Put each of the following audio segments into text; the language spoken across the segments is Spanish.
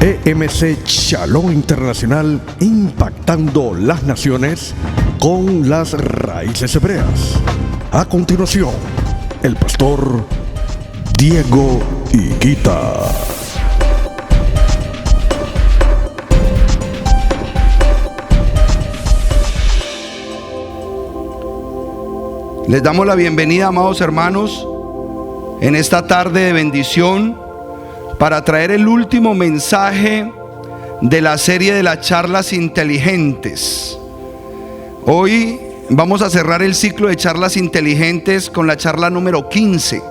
EMC Shalom Internacional, impactando las naciones con las raíces hebreas. A continuación, el pastor Diego Higuita. Les damos la bienvenida, amados hermanos, en esta tarde de bendición, para traer el último mensaje de la serie de las charlas inteligentes. Hoy vamos a cerrar el ciclo de charlas inteligentes con la charla número 15.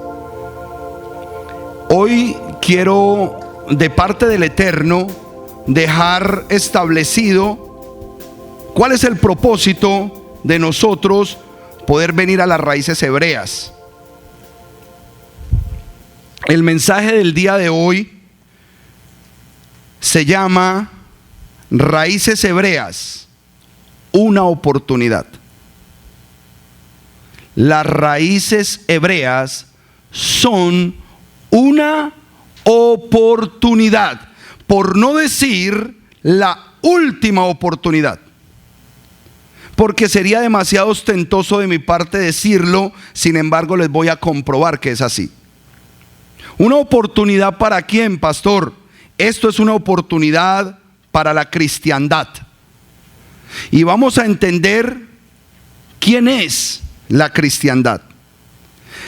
Hoy quiero, de parte del Eterno, dejar establecido cuál es el propósito de nosotros poder venir a las raíces hebreas. El mensaje del día de hoy se llama Raíces Hebreas, una oportunidad. Las raíces hebreas son una oportunidad, por no decir la última oportunidad, porque sería demasiado ostentoso de mi parte decirlo. Sin embargo, les voy a comprobar que es así. ¿Una oportunidad para quién, pastor? Esto es una oportunidad para la cristiandad. Y vamos a entender quién es la cristiandad.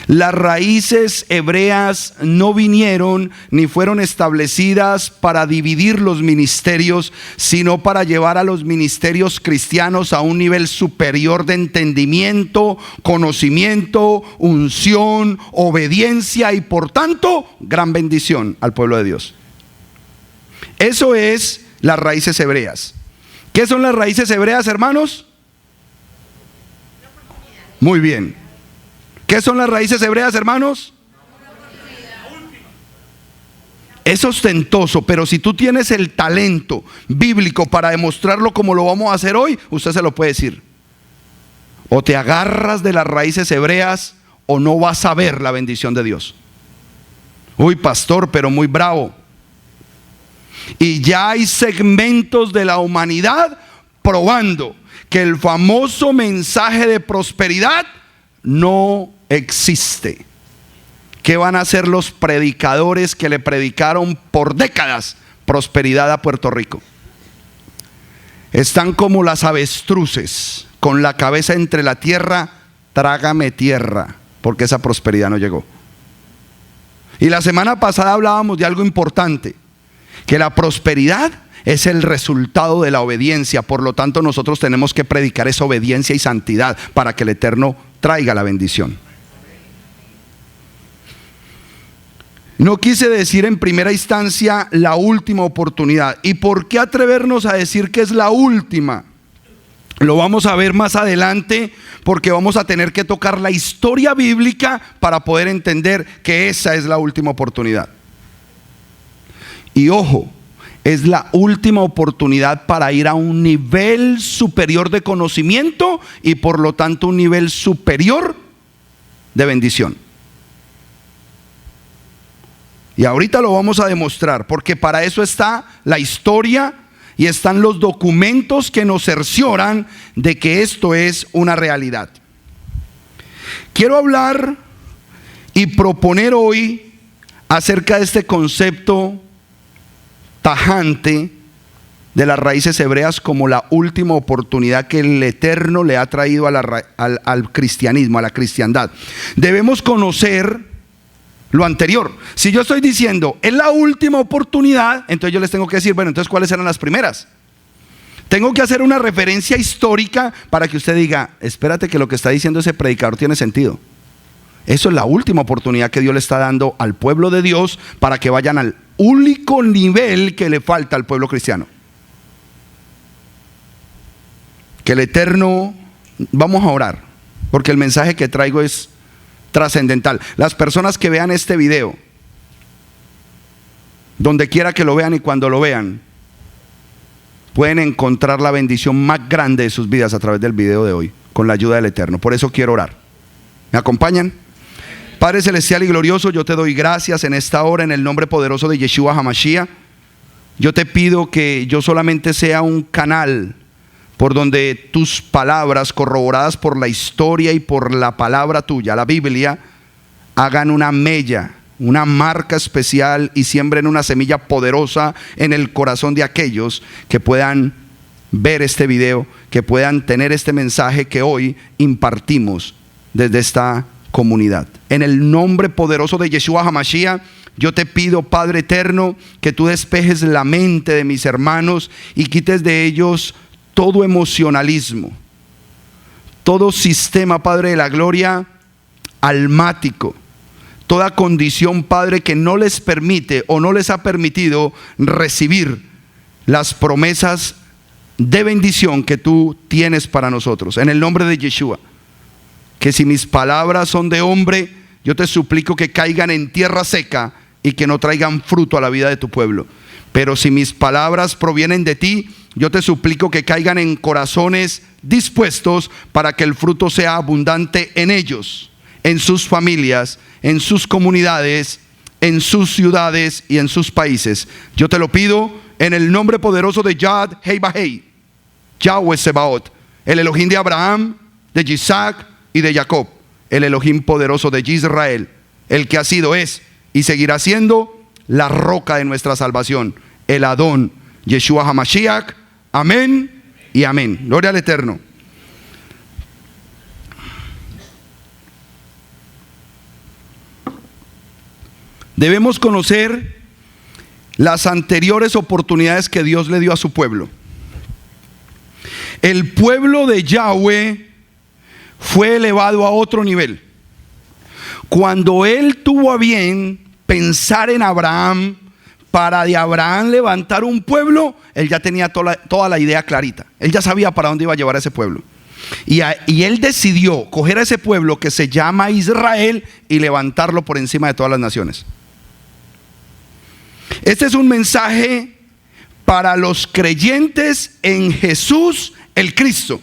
Las raíces hebreas no vinieron ni fueron establecidas para dividir los ministerios, sino para llevar a los ministerios cristianos a un nivel superior de entendimiento, conocimiento, unción, obediencia y por tanto gran bendición al pueblo de Dios. Eso es las raíces hebreas. ¿Qué son las raíces hebreas, hermanos? Muy bien. ¿Qué son las raíces hebreas, hermanos? Es ostentoso, pero si tú tienes el talento bíblico para demostrarlo como lo vamos a hacer hoy, usted se lo puede decir. O te agarras de las raíces hebreas o no vas a ver la bendición de Dios. Uy, pastor, pero muy bravo. Y ya hay segmentos de la humanidad probando que el famoso mensaje de prosperidad no existe. ¿Qué van a hacer los predicadores que le predicaron por décadas prosperidad a Puerto Rico? Están como las avestruces, con la cabeza entre la tierra, trágame tierra, porque esa prosperidad no llegó. Y la semana pasada hablábamos de algo importante, que la prosperidad es el resultado de la obediencia. Por lo tanto, nosotros tenemos que predicar esa obediencia y santidad para que el Eterno traiga la bendición. No quise decir en primera instancia la última oportunidad. ¿Y por qué atrevernos a decir que es la última? Lo vamos a ver más adelante, porque vamos a tener que tocar la historia bíblica para poder entender que esa es la última oportunidad. Y ojo, es la última oportunidad para ir a un nivel superior de conocimiento y por lo tanto un nivel superior de bendición. Y ahorita lo vamos a demostrar, porque para eso está la historia y están los documentos que nos cercioran de que esto es una realidad. Quiero hablar y proponer hoy acerca de este concepto tajante de las raíces hebreas como la última oportunidad que el Eterno le ha traído al cristianismo, a la cristiandad. Debemos conocer lo anterior. Si yo estoy diciendo es la última oportunidad, entonces yo les tengo que decir, bueno, entonces ¿cuáles eran las primeras? Tengo que hacer una referencia histórica para que usted diga, espérate, que lo que está diciendo ese predicador tiene sentido. Eso es la última oportunidad que Dios le está dando al pueblo de Dios para que vayan al único nivel que le falta al pueblo cristiano. Que el Eterno, vamos a orar, porque el mensaje que traigo es trascendental. Las personas que vean este video, donde quiera que lo vean y cuando lo vean, pueden encontrar la bendición más grande de sus vidas a través del video de hoy, con la ayuda del Eterno. Por eso quiero orar. ¿Me acompañan? Padre celestial y glorioso, yo te doy gracias en esta hora en el nombre poderoso de Yeshua HaMashiach. Yo te pido que yo solamente sea un canal por donde tus palabras, corroboradas por la historia y por la palabra tuya, la Biblia, hagan una mella, una marca especial y siembren una semilla poderosa en el corazón de aquellos que puedan ver este video, que puedan tener este mensaje que hoy impartimos desde esta comunidad. En el nombre poderoso de Yeshua HaMashiach, yo te pido, Padre eterno, que tú despejes la mente de mis hermanos y quites de ellos todo emocionalismo, todo sistema, Padre de la gloria, almático, toda condición, Padre, que no les permite o no les ha permitido recibir las promesas de bendición que tú tienes para nosotros. En el nombre de Yeshua, que si mis palabras son de hombre, yo te suplico que caigan en tierra seca y que no traigan fruto a la vida de tu pueblo. Pero si mis palabras provienen de ti, yo te suplico que caigan en corazones dispuestos para que el fruto sea abundante en ellos, en sus familias, en sus comunidades, en sus ciudades y en sus países. Yo te lo pido en el nombre poderoso de Yad Hei Bahei, Yahweh Sebaot, el Elohim de Abraham, de Isaac y de Jacob, el Elohim poderoso de Israel, el que ha sido, es y seguirá siendo la roca de nuestra salvación, el Adón, Yeshua HaMashiach. Amén y amén. Gloria al Eterno. Debemos conocer las anteriores oportunidades que Dios le dio a su pueblo. El pueblo de Yahweh fue elevado a otro nivel. Cuando él tuvo a bien pensar en Abraham, para de Abraham levantar un pueblo, él ya tenía toda la idea clarita. Él ya sabía para dónde iba a llevar a ese pueblo. Y él decidió coger a ese pueblo que se llama Israel y levantarlo por encima de todas las naciones. Este es un mensaje para los creyentes en Jesús el Cristo.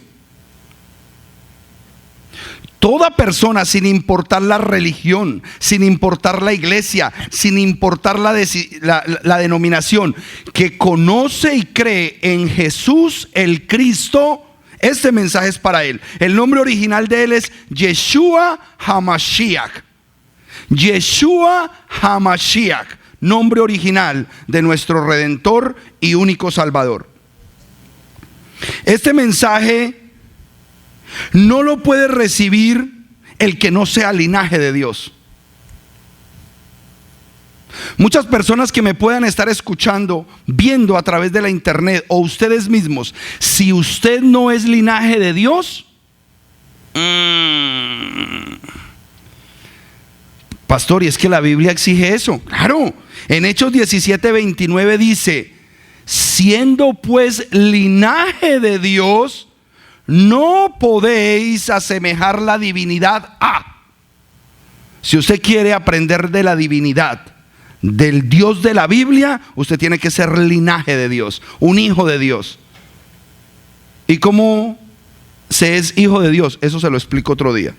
Toda persona, sin importar la religión, sin importar la iglesia, sin importar la denominación, que conoce y cree en Jesús el Cristo, este mensaje es para él. El nombre original de él es Yeshua HaMashiach. Yeshua HaMashiach, nombre original de nuestro Redentor y único Salvador. Este mensaje no lo puede recibir el que no sea linaje de Dios. Muchas personas que me puedan estar escuchando, viendo a través de la internet o ustedes mismos, si usted no es linaje de Dios, pastor, y es que la Biblia exige eso. Claro, en Hechos 17:29 dice: siendo pues linaje de Dios, no podéis asemejar la divinidad a. Si usted quiere aprender de la divinidad del Dios de la Biblia, usted tiene que ser linaje de Dios, un hijo de Dios. ¿Y cómo se es hijo de Dios? Eso se lo explico otro día.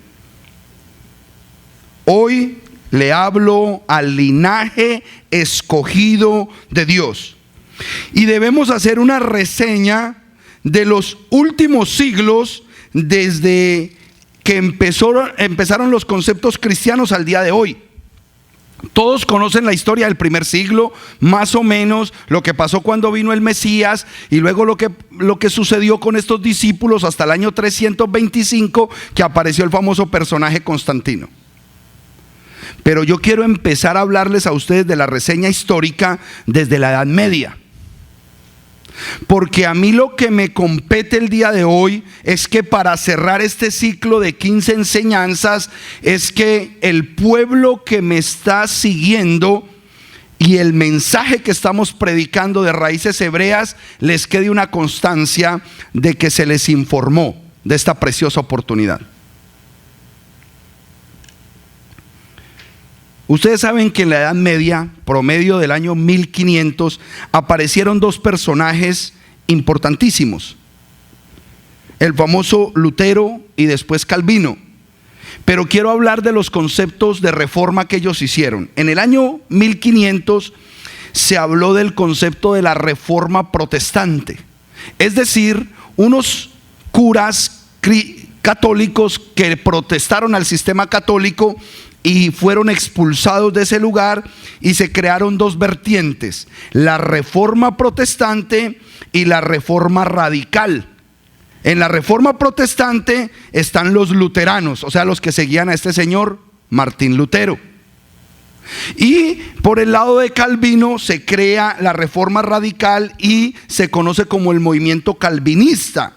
Hoy le hablo al linaje escogido de Dios. Y debemos hacer una reseña de los últimos siglos, desde que empezaron los conceptos cristianos al día de hoy. Todos conocen la historia del primer siglo, más o menos lo que pasó cuando vino el Mesías, y luego lo que sucedió con estos discípulos hasta el año 325, que apareció el famoso personaje Constantino. Pero yo quiero empezar a hablarles a ustedes de la reseña histórica desde la Edad Media. Porque a mí lo que me compete el día de hoy es que, para cerrar este ciclo de 15 enseñanzas, es que el pueblo que me está siguiendo y el mensaje que estamos predicando de raíces hebreas les quede una constancia de que se les informó de esta preciosa oportunidad. Ustedes saben que en la Edad Media, promedio del año 1500, aparecieron dos personajes importantísimos: el famoso Lutero y después Calvino. Pero quiero hablar de los conceptos de reforma que ellos hicieron. En el año 1500 se habló del concepto de la Reforma Protestante. Es decir, unos curas católicos que protestaron al sistema católico y fueron expulsados de ese lugar, y se crearon dos vertientes: la Reforma Protestante y la Reforma Radical. En la Reforma Protestante están los luteranos, o sea, los que seguían a este señor Martín Lutero. Y por el lado de Calvino se crea la Reforma Radical y se conoce como el movimiento calvinista.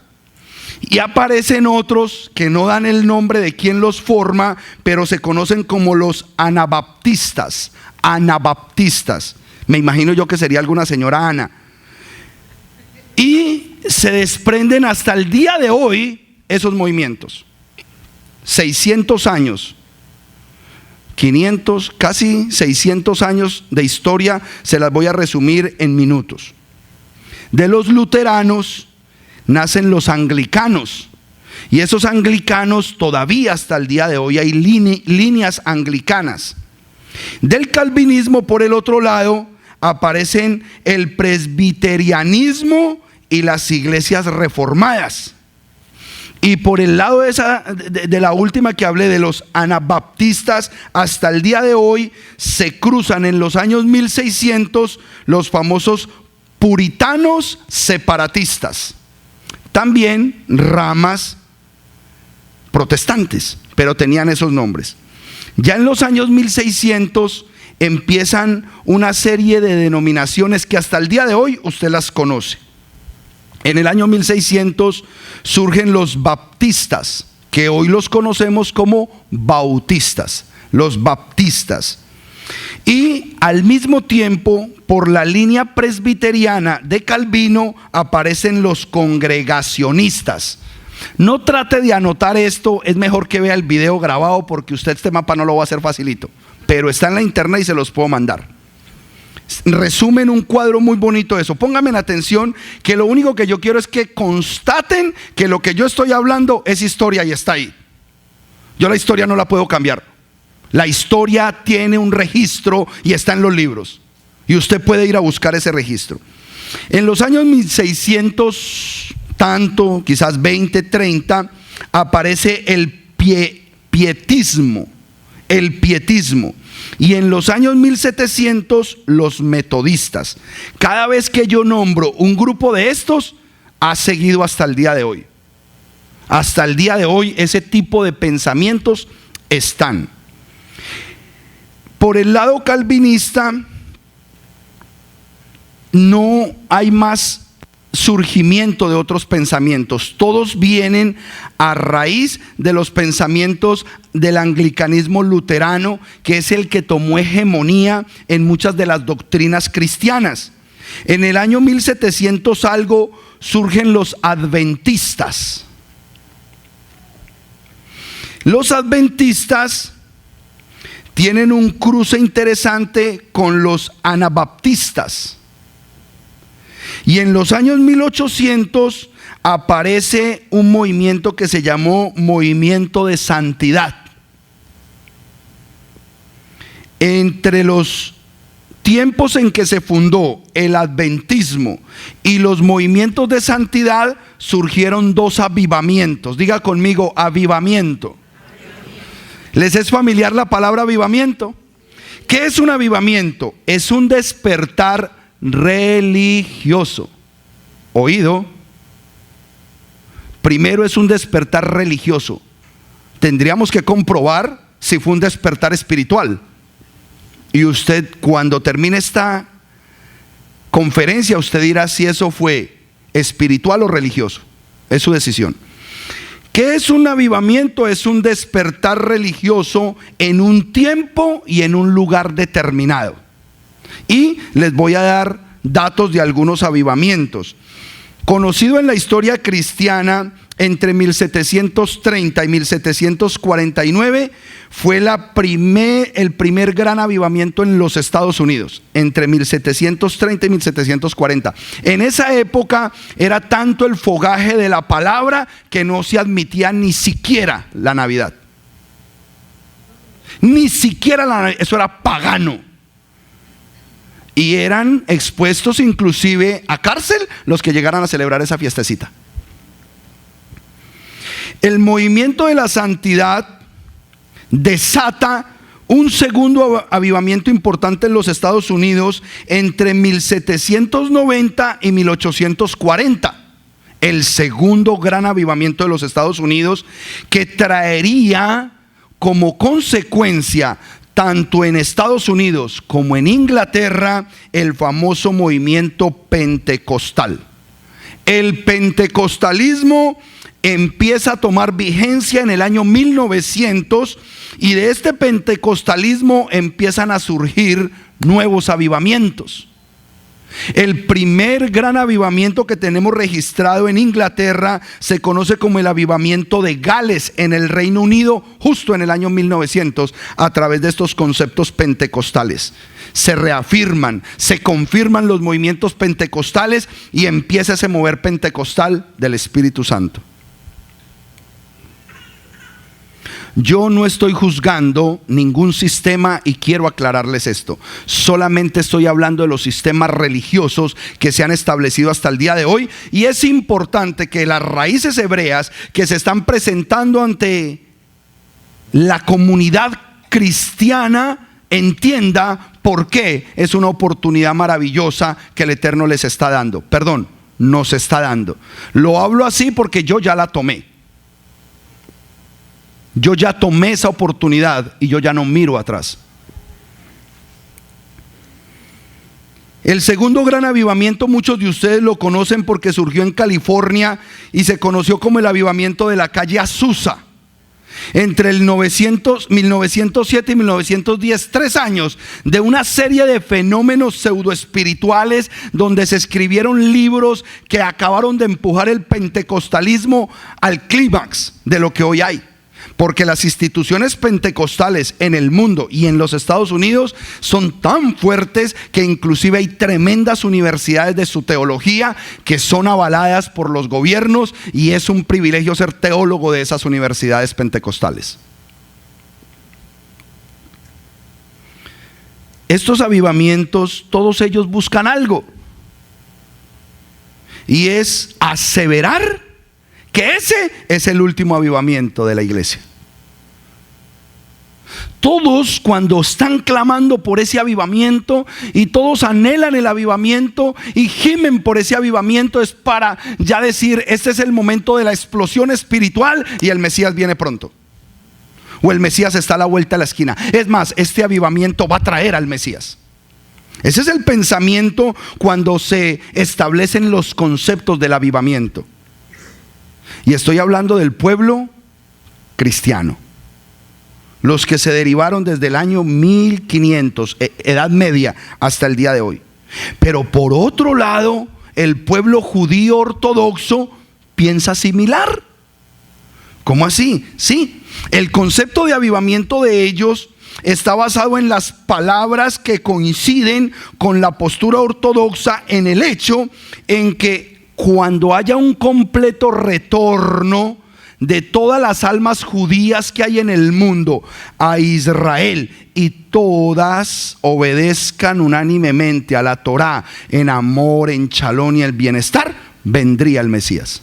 Y aparecen otros que no dan el nombre de quién los forma, pero se conocen como los anabaptistas. Anabaptistas. Me imagino yo que sería alguna señora Ana. Y se desprenden hasta el día de hoy esos movimientos. 600 años. 500, casi 600 años de historia, se las voy a resumir en minutos. De los luteranos nacen los anglicanos, y esos anglicanos todavía hasta el día de hoy hay líneas anglicanas. Del calvinismo, por el otro lado, aparecen el presbiterianismo y las iglesias reformadas. Y por el lado de la última que hablé, de los anabaptistas, hasta el día de hoy se cruzan en los años 1600 los famosos puritanos separatistas. También ramas protestantes, pero tenían esos nombres. Ya en los años 1600 empiezan una serie de denominaciones que hasta el día de hoy usted las conoce. En el año 1600 surgen los baptistas, que hoy los conocemos como bautistas, los baptistas. Y al mismo tiempo, por la línea presbiteriana de Calvino, aparecen los congregacionistas. No trate de anotar esto, es mejor que vea el video grabado, porque usted este mapa no lo va a hacer facilito, pero está en la internet y se los puedo mandar. Resumen un cuadro muy bonito de eso. Pónganme en atención, que lo único que yo quiero es que constaten que lo que yo estoy hablando es historia y está ahí. Yo la historia no la puedo cambiar. La historia tiene un registro y está en los libros, y usted puede ir a buscar ese registro. En los años 1600 tanto, quizás 20, 30, aparece el pietismo. El pietismo. Y en los años 1700 los metodistas. Cada vez que yo nombro un grupo de estos, ha seguido hasta el día de hoy. Hasta el día de hoy ese tipo de pensamientos están. Por el lado calvinista no hay más surgimiento de otros pensamientos. Todos vienen a raíz de los pensamientos del anglicanismo luterano, que es el que tomó hegemonía en muchas de las doctrinas cristianas. En el año 1700 algo surgen los adventistas. Los adventistas tienen un cruce interesante con los anabaptistas. Y en los años 1800 aparece un movimiento que se llamó Movimiento de Santidad. Entre los tiempos en que se fundó el adventismo y los movimientos de santidad surgieron dos avivamientos. Diga conmigo, avivamiento. ¿Les es familiar la palabra avivamiento? ¿Qué es un avivamiento? Es un despertar religioso. Oído. Primero es un despertar religioso. Tendríamos que comprobar si fue un despertar espiritual. Y usted, cuando termine esta conferencia, usted dirá si eso fue espiritual o religioso. Es su decisión. ¿Qué es un avivamiento? Es un despertar religioso en un tiempo y en un lugar determinado. Y les voy a dar datos de algunos avivamientos. Conocido en la historia cristiana, entre 1730 y 1749 fue el primer gran avivamiento en los Estados Unidos, entre 1730 y 1740. En esa época era tanto el fogaje de la palabra que no se admitía ni siquiera la Navidad. Ni siquiera la Navidad, eso era pagano. Y eran expuestos inclusive a cárcel los que llegaran a celebrar esa fiestecita. El movimiento de la santidad desata un segundo avivamiento importante en los Estados Unidos entre 1790 y 1840. El segundo gran avivamiento de los Estados Unidos, que traería como consecuencia, tanto en Estados Unidos como en Inglaterra, el famoso movimiento pentecostal. El pentecostalismo empieza a tomar vigencia en el año 1900, y de este pentecostalismo empiezan a surgir nuevos avivamientos. El primer gran avivamiento que tenemos registrado en Inglaterra se conoce como el avivamiento de Gales en el Reino Unido, justo en el año 1900, a través de estos conceptos pentecostales. Se reafirman, se confirman los movimientos pentecostales y empieza ese mover pentecostal del Espíritu Santo. Yo no estoy juzgando ningún sistema y quiero aclararles esto. Solamente estoy hablando de los sistemas religiosos que se han establecido hasta el día de hoy, y es importante que las raíces hebreas que se están presentando ante la comunidad cristiana entienda por qué es una oportunidad maravillosa que el Eterno les está dando. Perdón, nos está dando. Lo hablo así porque yo ya la tomé. Yo ya tomé esa oportunidad y yo ya no miro atrás. El segundo gran avivamiento, muchos de ustedes lo conocen porque surgió en California y se conoció como el avivamiento de la calle Azusa. Entre el 1907 y 1910, 3 años de una serie de fenómenos pseudoespirituales donde se escribieron libros que acabaron de empujar el pentecostalismo al clímax de lo que hoy hay. Porque las instituciones pentecostales en el mundo y en los Estados Unidos son tan fuertes que inclusive hay tremendas universidades de su teología que son avaladas por los gobiernos, y es un privilegio ser teólogo de esas universidades pentecostales. Estos avivamientos, todos ellos buscan algo, y es aseverar que ese es el último avivamiento de la iglesia. Todos, cuando están clamando por ese avivamiento y todos anhelan el avivamiento y gimen por ese avivamiento, es para ya decir: este es el momento de la explosión espiritual y el Mesías viene pronto, o el Mesías está a la vuelta de la esquina. Es más, este avivamiento va a traer al Mesías. Ese es el pensamiento cuando se establecen los conceptos del avivamiento. Y estoy hablando del pueblo cristiano, los que se derivaron desde el año 1500, Edad Media, hasta el día de hoy. Pero por otro lado, el pueblo judío ortodoxo piensa similar. ¿Cómo así? Sí, el concepto de avivamiento de ellos está basado en las palabras que coinciden con la postura ortodoxa, en el hecho en que cuando haya un completo retorno de todas las almas judías que hay en el mundo a Israel, y todas obedezcan unánimemente a la Torá en amor, en shalom y el bienestar, vendría el Mesías.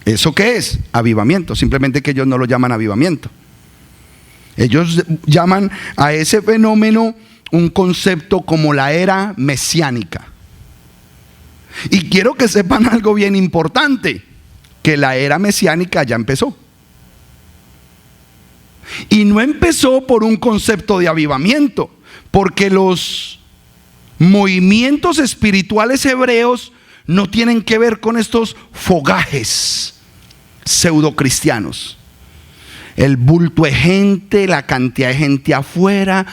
¿Eso qué es? Avivamiento. Simplemente que ellos no lo llaman avivamiento. Ellos llaman a ese fenómeno un concepto como la era mesiánica. Y quiero que sepan algo bien importante, que la era mesiánica ya empezó. Y no empezó por un concepto de avivamiento, porque los movimientos espirituales hebreos no tienen que ver con estos fogajes pseudocristianos. El bulto de gente, la cantidad de gente afuera,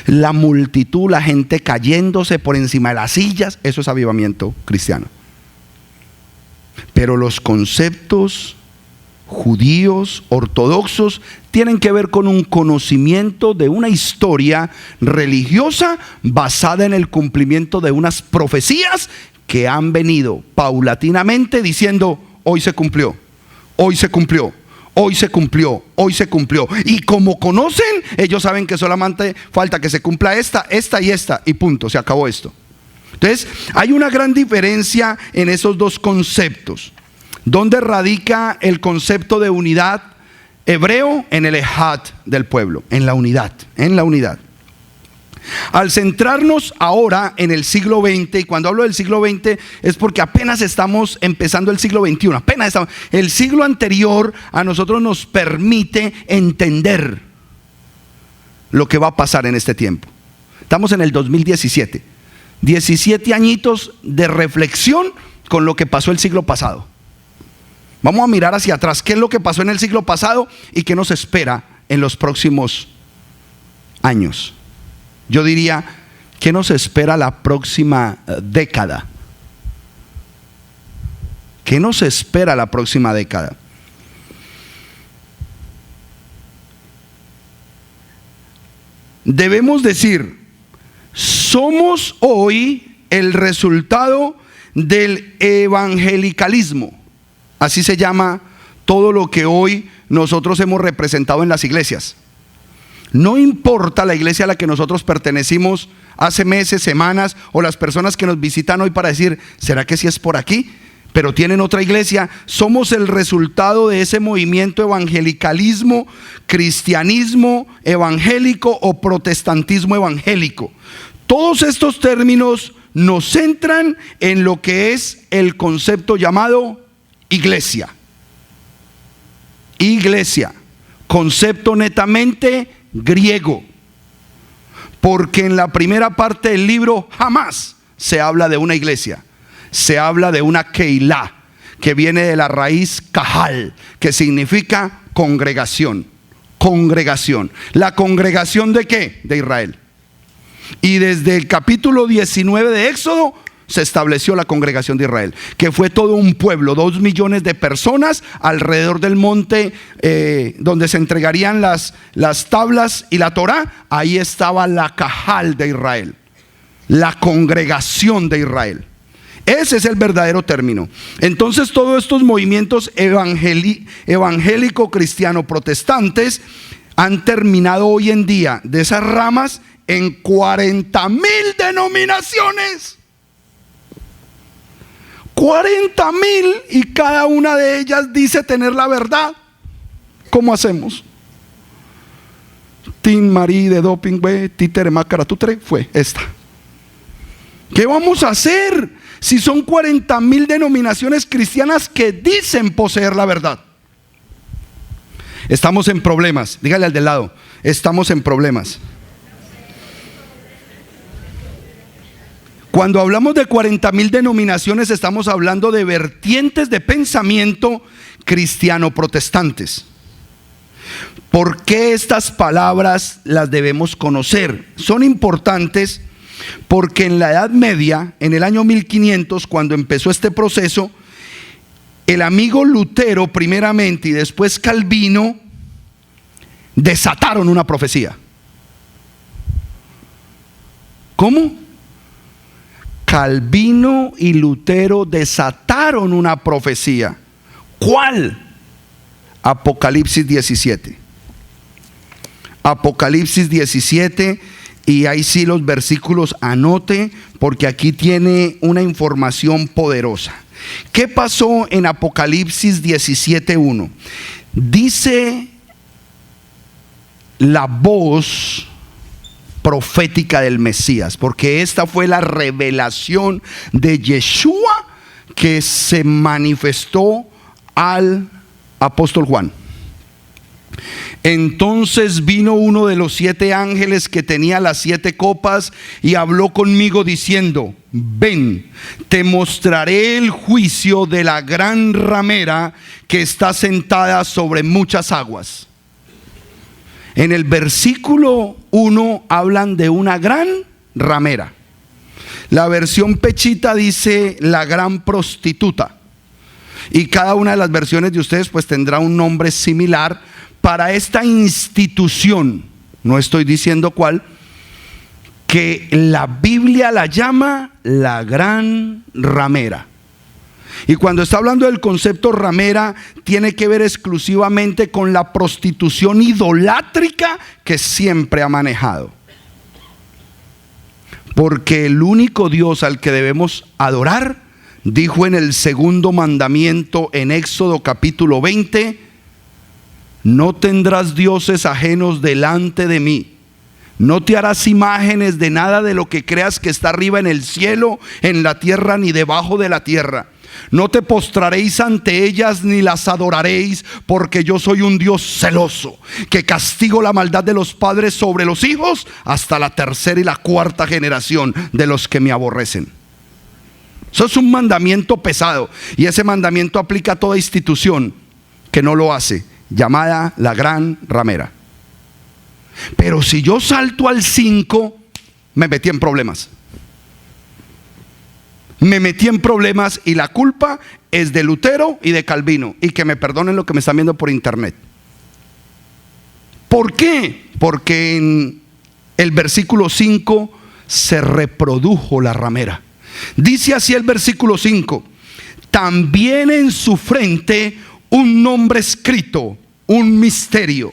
la multitud, la gente cayéndose por encima de las sillas, eso es avivamiento cristiano. Pero los conceptos judíos ortodoxos tienen que ver con un conocimiento de una historia religiosa basada en el cumplimiento de unas profecías que han venido paulatinamente diciendo: hoy se cumplió, hoy se cumplió, Hoy se cumplió, hoy se cumplió. Y como conocen, ellos saben que solamente falta que se cumpla esta y punto, se acabó esto. Entonces, hay una gran diferencia en esos dos conceptos. ¿Dónde radica el concepto de unidad hebreo? En el ejad del pueblo, en la unidad, en la unidad. Al centrarnos ahora en el siglo XX, y cuando hablo del siglo XX es porque apenas estamos empezando el siglo XXI, el siglo anterior a nosotros nos permite entender lo que va a pasar en este tiempo. Estamos en el 2017, 17 añitos de reflexión con lo que pasó el siglo pasado. Vamos a mirar hacia atrás, qué es lo que pasó en el siglo pasado y qué nos espera en los próximos años. Yo diría, ¿qué nos espera la próxima década? ¿Qué nos espera la próxima década? Debemos decir, somos hoy el resultado del evangelicalismo. Así se llama todo lo que hoy nosotros hemos representado en las iglesias. No importa la iglesia a la que nosotros pertenecimos hace meses, semanas, o las personas que nos visitan hoy para decir, ¿será que sí es por aquí? Pero tienen otra iglesia. Somos el resultado de ese movimiento evangelicalismo, cristianismo evangélico o protestantismo evangélico. Todos estos términos nos centran en lo que es el concepto llamado iglesia. Iglesia, concepto netamente griego, porque en la primera parte del libro jamás se habla de una iglesia, se habla de una keilá, que viene de la raíz kahal, que significa congregación. Congregación. ¿La congregación de qué? De Israel. Y desde el capítulo 19 de Éxodo se estableció la congregación de Israel, que fue todo un pueblo, 2 millones de personas alrededor del monte donde se entregarían las tablas y la Torá. Ahí estaba la Cajal de Israel, la congregación de Israel. Ese es el verdadero término. Entonces todos estos movimientos evangélico cristiano protestantes han terminado hoy en día de esas ramas en 40,000 denominaciones. 40,000, y cada una de ellas dice tener la verdad. ¿Cómo hacemos? Tin Marí de doping, títere mácara tutre, fue esta. ¿Qué vamos a hacer si son 40,000 denominaciones cristianas que dicen poseer la verdad? Estamos en problemas. Dígale al del lado, estamos en problemas. Cuando hablamos de 40,000 denominaciones, estamos hablando de vertientes de pensamiento cristiano protestantes. ¿Por qué estas palabras las debemos conocer? Son importantes porque en la Edad Media, en el año 1500, cuando empezó este proceso, el amigo Lutero primeramente y después Calvino desataron una profecía. ¿Cómo? Calvino y Lutero desataron una profecía. ¿Cuál? Apocalipsis 17. Apocalipsis 17, y ahí sí los versículos anote, porque aquí tiene una información poderosa. ¿Qué pasó en Apocalipsis 17:1? Dice la voz profética del Mesías, porque esta fue la revelación de Yeshua que se manifestó al apóstol Juan. Entonces vino uno de los 7 ángeles que tenía las 7 copas y habló conmigo diciendo: ven, te mostraré el juicio de la gran ramera que está sentada sobre muchas aguas. En el versículo 1 hablan de una gran ramera. La versión Pechita dice la gran prostituta. Y cada una de las versiones de ustedes pues tendrá un nombre similar para esta institución. No estoy diciendo cuál, que la Biblia la llama la gran ramera. Y cuando está hablando del concepto ramera, tiene que ver exclusivamente con la prostitución idolátrica que siempre ha manejado. Porque el único Dios al que debemos adorar, dijo en el segundo mandamiento en Éxodo capítulo 20, no tendrás dioses ajenos delante de mí. No te harás imágenes de nada de lo que creas que está arriba en el cielo, en la tierra, ni debajo de la tierra. No te postraréis ante ellas ni las adoraréis, porque yo soy un Dios celoso, que castigo la maldad de los padres sobre los hijos hasta la tercera y la cuarta generación de los que me aborrecen. Eso es un mandamiento pesado, y ese mandamiento aplica a toda institución que no lo hace, llamada la gran ramera. Pero si yo salto al 5, me metí en problemas. Me metí en problemas y la culpa es de Lutero y de Calvino. Y que me perdonen lo que me están viendo por internet. ¿Por qué? Porque en el versículo 5 se reprodujo la ramera. Dice así el versículo 5: también en su frente un nombre escrito, un misterio: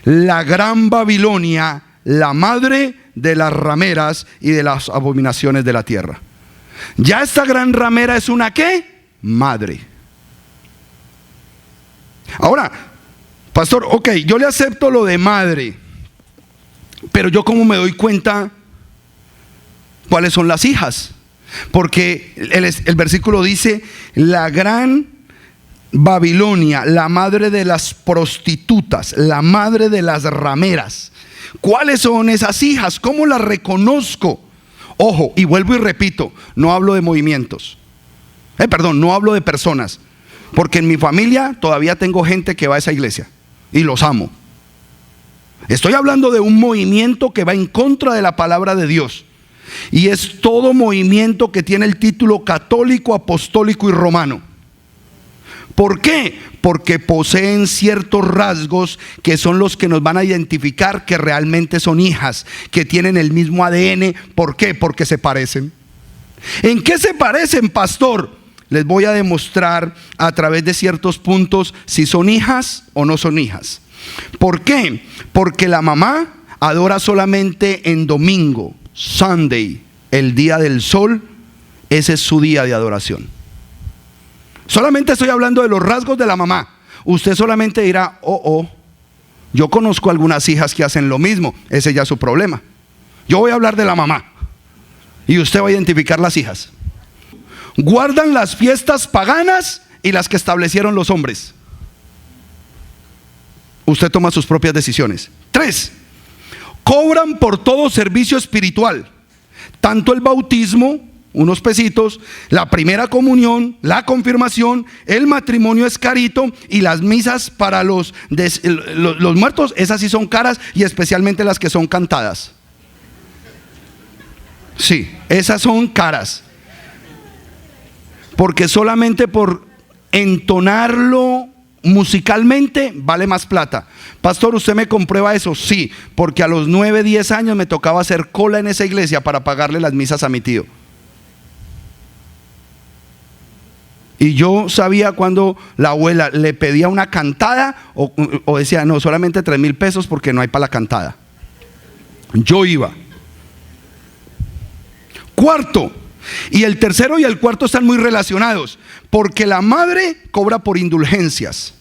la gran Babilonia, la madre de las rameras y de las abominaciones de la tierra. Ya esta gran ramera es una ¿qué? Madre. Ahora, pastor, ok, yo le acepto lo de madre, pero yo ¿cómo me doy cuenta cuáles son las hijas? Porque el versículo dice: la gran Babilonia, la madre de las prostitutas, la madre de las rameras. ¿Cuáles son esas hijas? ¿Cómo las reconozco? Ojo, y vuelvo y repito, no hablo de movimientos. No hablo de personas. Porque en mi familia todavía tengo gente que va a esa iglesia y los amo. Estoy hablando de un movimiento que va en contra de la palabra de Dios. Y es todo movimiento que tiene el título católico, apostólico y romano. ¿Por qué? Porque poseen ciertos rasgos que son los que nos van a identificar que realmente son hijas, que tienen el mismo ADN. ¿Por qué? Porque se parecen. ¿En qué se parecen, pastor? Les voy a demostrar a través de ciertos puntos si son hijas o no son hijas. ¿Por qué? Porque la mamá adora solamente en domingo, Sunday, el día del sol. Ese es su día de adoración. Solamente estoy hablando de los rasgos de la mamá. Usted solamente dirá: yo conozco algunas hijas que hacen lo mismo. Ese ya es su problema. Yo voy a hablar de la mamá y usted va a identificar las hijas. Guardan las fiestas paganas y las que establecieron los hombres. Usted toma sus propias decisiones. 3. Cobran por todo servicio espiritual, tanto el bautismo, unos pesitos, la primera comunión, la confirmación, el matrimonio es carito, y las misas para los muertos, esas sí son caras, y especialmente las que son cantadas. Sí, esas son caras. Porque solamente por entonarlo musicalmente vale más plata. Pastor, ¿usted me comprueba eso? Sí, porque a los 9, 10 años me tocaba hacer cola en esa iglesia para pagarle las misas a mi tío. Y yo sabía cuando la abuela le pedía una cantada o decía: no, solamente 3,000 pesos porque no hay para la cantada. Yo iba. 4. Y el tercero y el cuarto están muy relacionados, porque la madre cobra por indulgencias.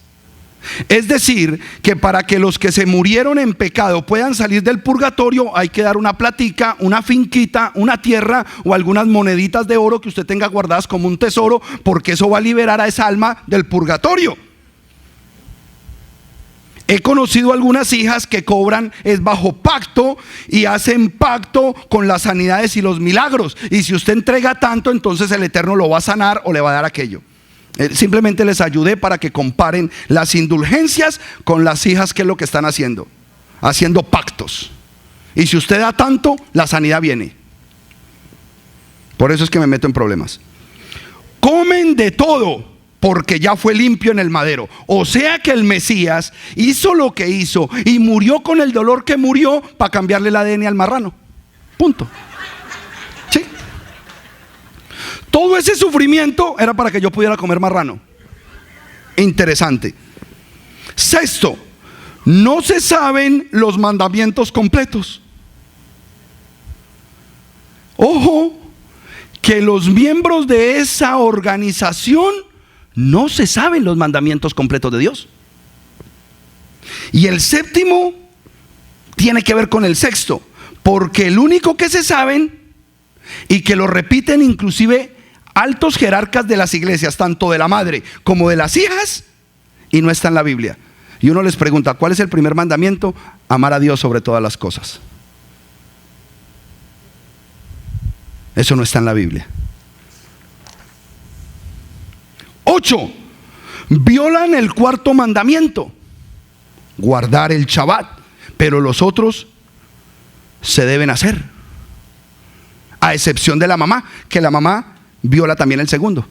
Es decir, que para que los que se murieron en pecado puedan salir del purgatorio, hay que dar una platica, una finquita, una tierra o algunas moneditas de oro que usted tenga guardadas como un tesoro, porque eso va a liberar a esa alma del purgatorio. He conocido algunas hijas que cobran es bajo pacto y hacen pacto con las sanidades y los milagros. Y si usted entrega tanto, entonces el Eterno lo va a sanar o le va a dar aquello. Simplemente les ayudé para que comparen las indulgencias con las hijas, que es lo que están haciendo. Haciendo pactos. Y si usted da tanto, la sanidad viene. Por eso es que me meto en problemas. Comen de todo, porque ya fue limpio en el madero. O sea que el Mesías hizo lo que hizo y murió con el dolor que murió para cambiarle el ADN al marrano. Punto. ¿Sí? todo ese sufrimiento era para que yo pudiera comer marrano. Interesante. Sexto, no se saben los mandamientos completos. Ojo, que los miembros de esa organización no se saben los mandamientos completos de Dios. Y el séptimo tiene que ver con el sexto, porque el único que se saben y que lo repiten inclusive altos jerarcas de las iglesias, tanto de la madre como de las hijas, y no está en la Biblia. Y uno les pregunta, ¿cuál es el primer mandamiento? Amar a Dios sobre todas las cosas. Eso no está en la Biblia. 8. Violan el cuarto mandamiento, guardar el Shabbat, pero los otros se deben hacer, a excepción de la mamá, que la mamá viola también el segundo.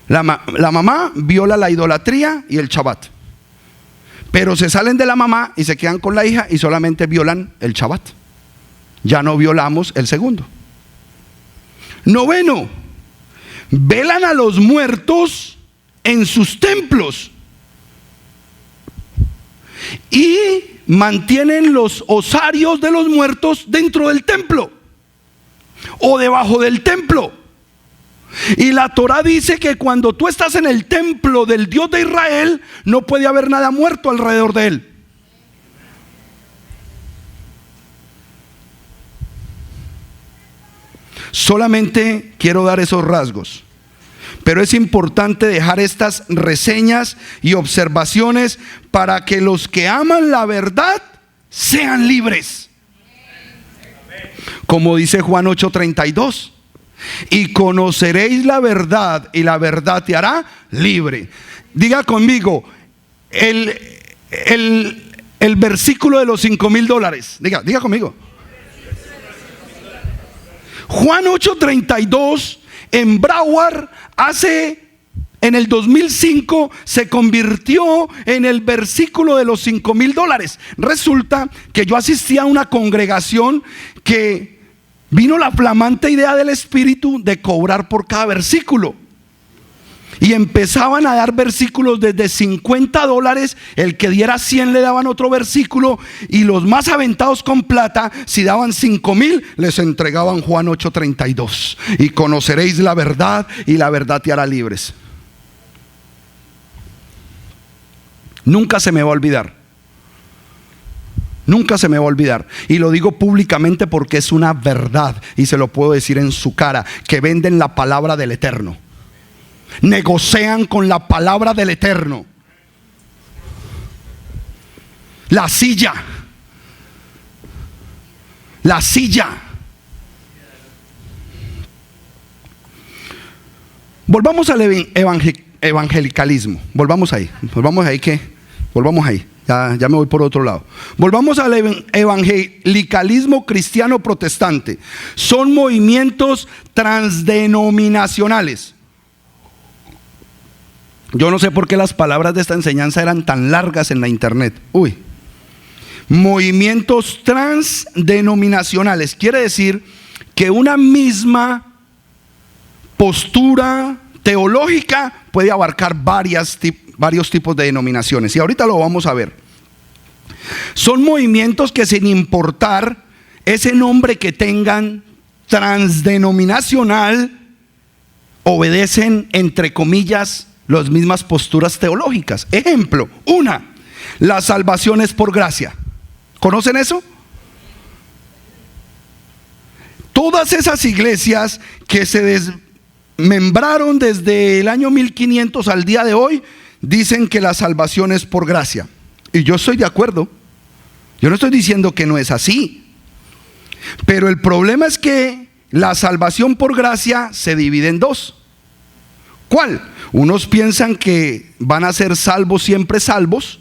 La mamá viola la idolatría y el Shabbat, pero se salen de la mamá y se quedan con la hija y solamente violan el Shabbat. Ya no violamos el segundo. 9. Velan a los muertos en sus templos y mantienen los osarios de los muertos dentro del templo o debajo del templo. Y la Torá dice que cuando tú estás en el templo del Dios de Israel, no puede haber nada muerto alrededor de él. Solamente quiero dar esos rasgos, pero es importante dejar estas reseñas y observaciones para que los que aman la verdad sean libres. Como dice Juan 8:32, y conoceréis la verdad y la verdad te hará libre. Diga conmigo el versículo de los $5,000. Diga conmigo. Juan 8:32 en Broward en el 2005 se convirtió en el versículo de los $5,000. Resulta que yo asistí a una congregación que vino la flamante idea del Espíritu de cobrar por cada versículo. Y empezaban a dar versículos desde $50, el que diera 100 le daban otro versículo, y los más aventados con plata, si daban 5,000, les entregaban Juan 8:32. Y conoceréis la verdad y la verdad te hará libres. Nunca se me va a olvidar. Nunca se me va a olvidar. Y lo digo públicamente porque es una verdad, y se lo puedo decir en su cara, que venden la palabra del Eterno. Negocian con la palabra del Eterno. La silla. Volvamos al evangelicalismo. Volvamos ahí. Ya me voy por otro lado. Volvamos al evangelicalismo cristiano protestante. Son movimientos transdenominacionales. Yo no sé por qué las palabras de esta enseñanza eran tan largas en la internet. Movimientos transdenominacionales quiere decir que una misma postura teológica puede abarcar varios tipos de denominaciones, y ahorita lo vamos a ver. Son movimientos que, sin importar ese nombre que tengan, transdenominacional, obedecen, entre comillas, las mismas posturas teológicas. Ejemplo, la salvación es por gracia. ¿Conocen eso? Todas esas iglesias que se desmembraron desde el año 1500 al día de hoy dicen que la salvación es por gracia. Y yo estoy de acuerdo. Yo no estoy diciendo que no es así. Pero el problema es que la salvación por gracia se divide en dos. ¿Cuál? Unos piensan que van a ser salvos, siempre salvos,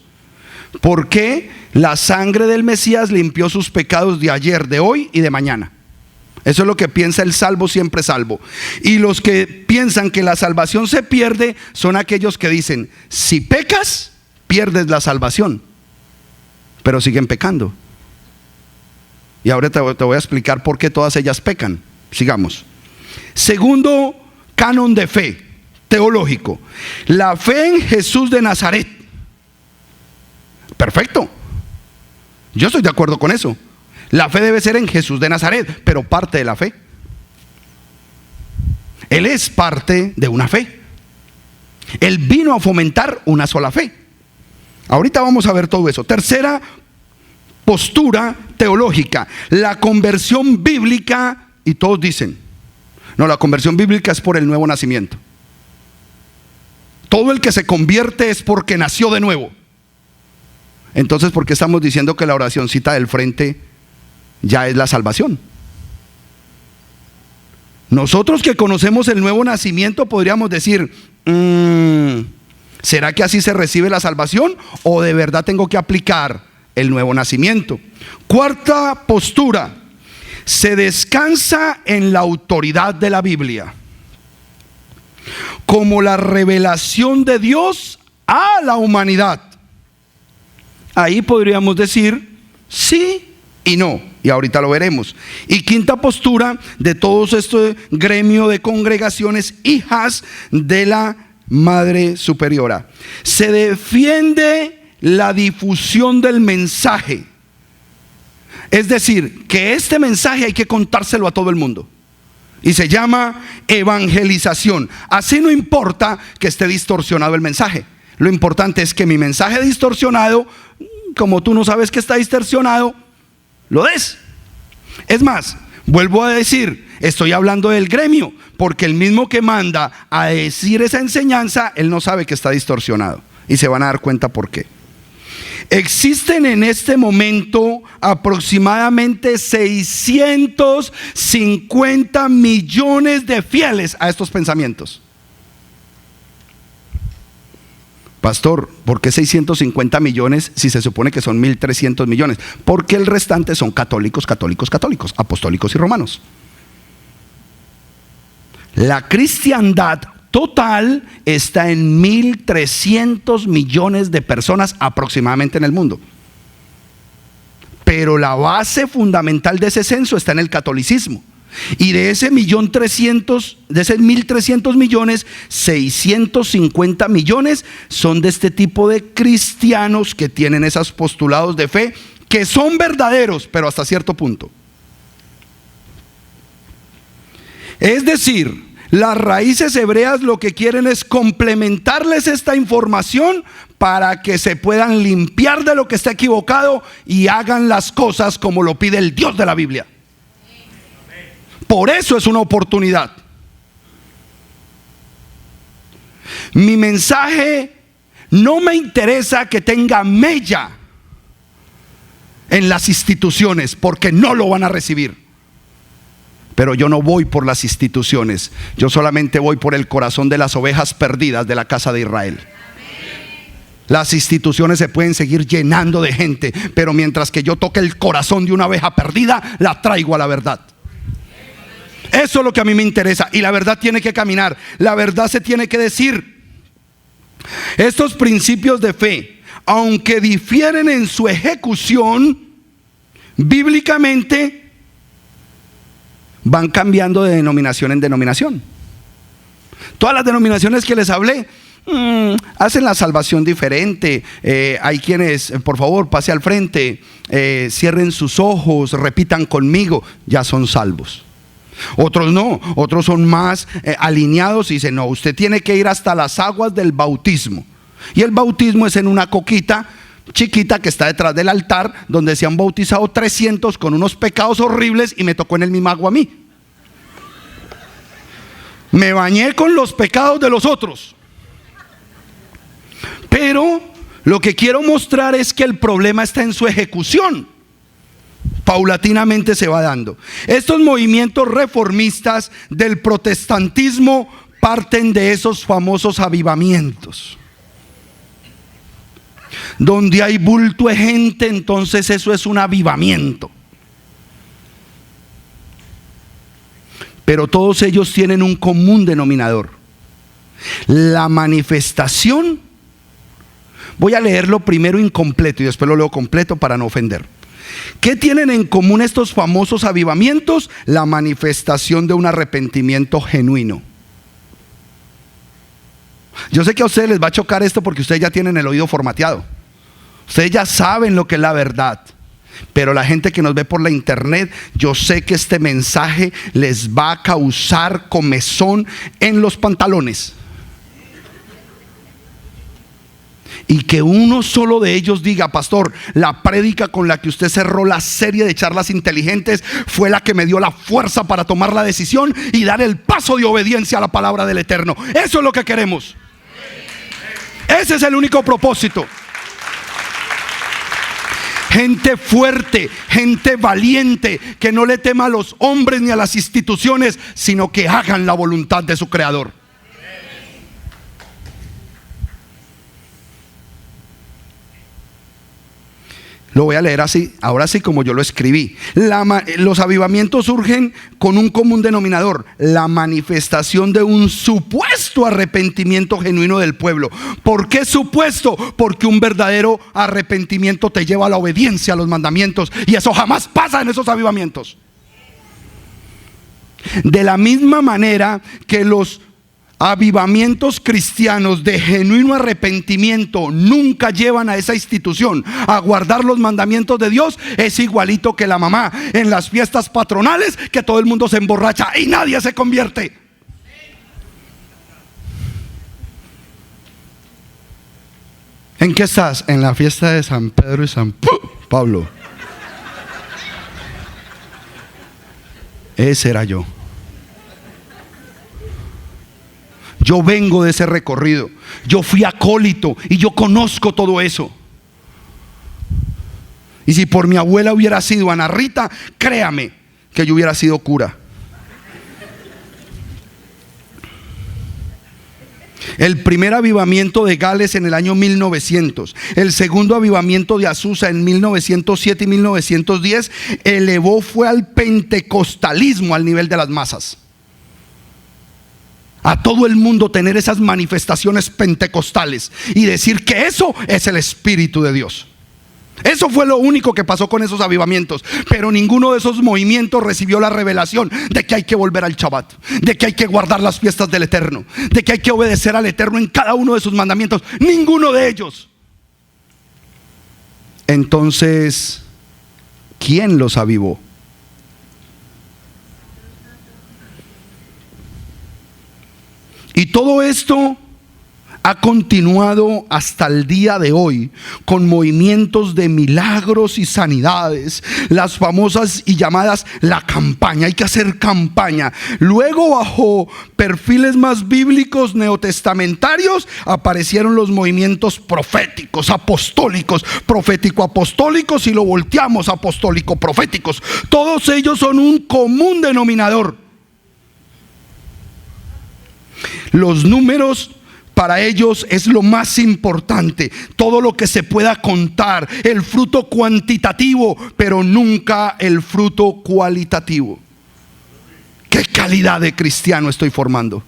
porque la sangre del Mesías limpió sus pecados de ayer, de hoy y de mañana. Eso es lo que piensa el salvo, siempre salvo. Y los que piensan que la salvación se pierde son aquellos que dicen: si pecas, pierdes la salvación, pero siguen pecando. Y ahora te voy a explicar por qué todas ellas pecan. Sigamos. Segundo canon de fe teológico: la fe en Jesús de Nazaret. Perfecto, yo estoy de acuerdo con eso. La fe debe ser en Jesús de Nazaret, pero parte de la fe. Él es parte de una fe. Él vino a fomentar una sola fe. Ahorita vamos a ver todo eso. Tercera postura teológica: la conversión bíblica. Y todos dicen: no, la conversión bíblica es por el nuevo nacimiento. Todo el que se convierte es porque nació de nuevo. Entonces, ¿por qué estamos diciendo que la oracioncita del frente ya es la salvación? Nosotros que conocemos el nuevo nacimiento podríamos decir: ¿será que así se recibe la salvación? ¿O de verdad tengo que aplicar el nuevo nacimiento? Cuarta postura: se descansa en la autoridad de la Biblia como la revelación de Dios a la humanidad. Ahí podríamos decir sí y no, y ahorita lo veremos. Y quinta postura de todo este gremio de congregaciones hijas de la Madre Superiora: se defiende la difusión del mensaje. Es decir, que este mensaje hay que contárselo a todo el mundo. Y se llama evangelización. Así no importa que esté distorsionado el mensaje. Lo importante es que mi mensaje distorsionado, como tú no sabes que está distorsionado, lo des. Es más, vuelvo a decir, estoy hablando del gremio, porque el mismo que manda a decir esa enseñanza, él no sabe que está distorsionado. Y se van a dar cuenta por qué. Existen en este momento aproximadamente 650 millones de fieles a estos pensamientos. Pastor, ¿por qué 650 millones si se supone que son 1.300 millones? Porque el restante son católicos, apostólicos y romanos. La cristiandad total está en 1.300 millones de personas aproximadamente en el mundo. Pero la base fundamental de ese censo está en el catolicismo. Y de ese 1.300 millones, 650 millones son de este tipo de cristianos que tienen esos postulados de fe que son verdaderos, pero hasta cierto punto. Es decir, las raíces hebreas lo que quieren es complementarles esta información para que se puedan limpiar de lo que está equivocado y hagan las cosas como lo pide el Dios de la Biblia. Por eso es una oportunidad. Mi mensaje no me interesa que tenga mella en las instituciones, porque no lo van a recibir. Pero yo no voy por las instituciones, yo solamente voy por el corazón de las ovejas perdidas de la casa de Israel. Las instituciones se pueden seguir llenando de gente, pero mientras que yo toque el corazón de una oveja perdida, la traigo a la verdad. Eso es lo que a mí me interesa, y la verdad tiene que caminar, la verdad se tiene que decir. Estos principios de fe, aunque difieren en su ejecución, bíblicamente van cambiando de denominación en denominación. Todas las denominaciones que les hablé hacen la salvación diferente. Hay quienes, por favor, pase al frente, cierren sus ojos, repitan conmigo, ya son salvos. Otros no, otros son más alineados y dicen: no, usted tiene que ir hasta las aguas del bautismo. Y el bautismo es en una coquita chiquita que está detrás del altar, donde se han bautizado 300 con unos pecados horribles, y me tocó en el mismo agua a mí. Me bañé con los pecados de los otros. Pero lo que quiero mostrar es que el problema está en su ejecución. Paulatinamente se va dando. Estos movimientos reformistas del protestantismo parten de esos famosos avivamientos. Donde hay bulto de gente, entonces eso es un avivamiento. Pero todos ellos tienen un común denominador: la manifestación. Voy a leerlo primero incompleto y después lo leo completo para no ofender. ¿Qué tienen en común estos famosos avivamientos? La manifestación de un arrepentimiento genuino. Yo sé que a ustedes les va a chocar esto porque ustedes ya tienen el oído formateado. Ustedes ya saben lo que es la verdad. Pero la gente que nos ve por la internet, yo sé que este mensaje les va a causar comezón en los pantalones. Y que uno solo de ellos diga: pastor, la prédica con la que usted cerró la serie de charlas inteligentes fue la que me dio la fuerza para tomar la decisión y dar el paso de obediencia a la palabra del Eterno. Eso es lo que queremos. Ese es el único propósito. Gente fuerte, gente valiente, que no le tema a los hombres ni a las instituciones, sino que hagan la voluntad de su Creador. Lo voy a leer así, ahora sí como yo lo escribí. Los avivamientos surgen con un común denominador: la manifestación de un supuesto arrepentimiento genuino del pueblo. ¿Por qué supuesto? Porque un verdadero arrepentimiento te lleva a la obediencia a los mandamientos, y eso jamás pasa en esos avivamientos. De la misma manera que los avivamientos cristianos de genuino arrepentimiento nunca llevan a esa institución a guardar los mandamientos de Dios, es igualito que la mamá en las fiestas patronales, que todo el mundo se emborracha y nadie se convierte. ¿En qué estás? En la fiesta de San Pedro y San Pablo. Ese era yo. Yo vengo de ese recorrido. Yo fui acólito y yo conozco todo eso. Y si por mi abuela hubiera sido Ana Rita, créame que yo hubiera sido cura. El primer avivamiento de Gales en el año 1900, el segundo avivamiento de Azusa en 1907 y 1910, fue al pentecostalismo al nivel de las masas. A todo el mundo tener esas manifestaciones pentecostales y decir que eso es el Espíritu de Dios. Eso fue lo único que pasó con esos avivamientos. Pero ninguno de esos movimientos recibió la revelación de que hay que volver al Shabbat, de que hay que guardar las fiestas del Eterno, de que hay que obedecer al Eterno en cada uno de sus mandamientos. Ninguno de ellos. Entonces, ¿quién los avivó? Y todo esto ha continuado hasta el día de hoy, con movimientos de milagros y sanidades, las famosas y llamadas la campaña. Hay que hacer campaña. Luego, bajo perfiles más bíblicos neotestamentarios, aparecieron los movimientos proféticos, apostólicos, profético-apostólicos, y lo volteamos apostólico-proféticos. Todos ellos son un común denominador. Los números para ellos es lo más importante. Todo lo que se pueda contar, el fruto cuantitativo, pero nunca el fruto cualitativo. ¿Qué calidad de cristiano estoy formando?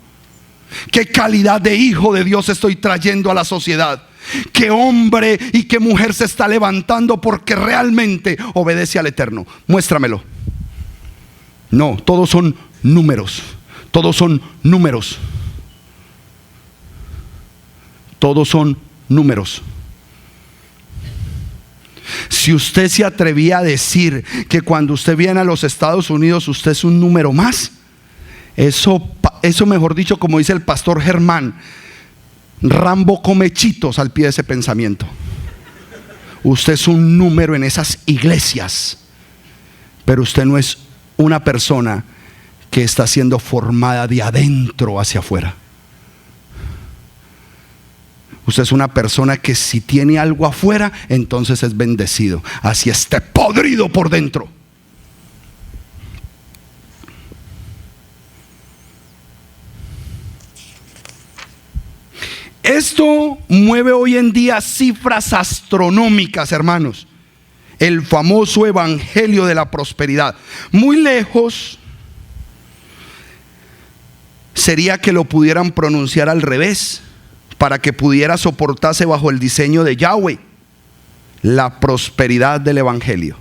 ¿Qué calidad de hijo de Dios estoy trayendo a la sociedad? ¿Qué hombre y qué mujer se está levantando porque realmente obedece al Eterno? Muéstramelo. No, todos son números. Todos son números. Todos son números. Si usted se atrevía a decir que cuando usted viene a los Estados Unidos usted es un número más, eso mejor dicho, como dice el pastor Germán, Rambo come chitos al pie de ese pensamiento. Usted es un número en esas iglesias, pero usted no es una persona que está siendo formada de adentro hacia afuera. Usted es una persona que si tiene algo afuera, entonces es bendecido, así esté podrido por dentro. Esto mueve hoy en día cifras astronómicas, hermanos. El famoso evangelio de la prosperidad. Muy lejos sería que lo pudieran pronunciar al revés, para que pudiera soportarse bajo el diseño de Yahweh, la prosperidad del evangelio.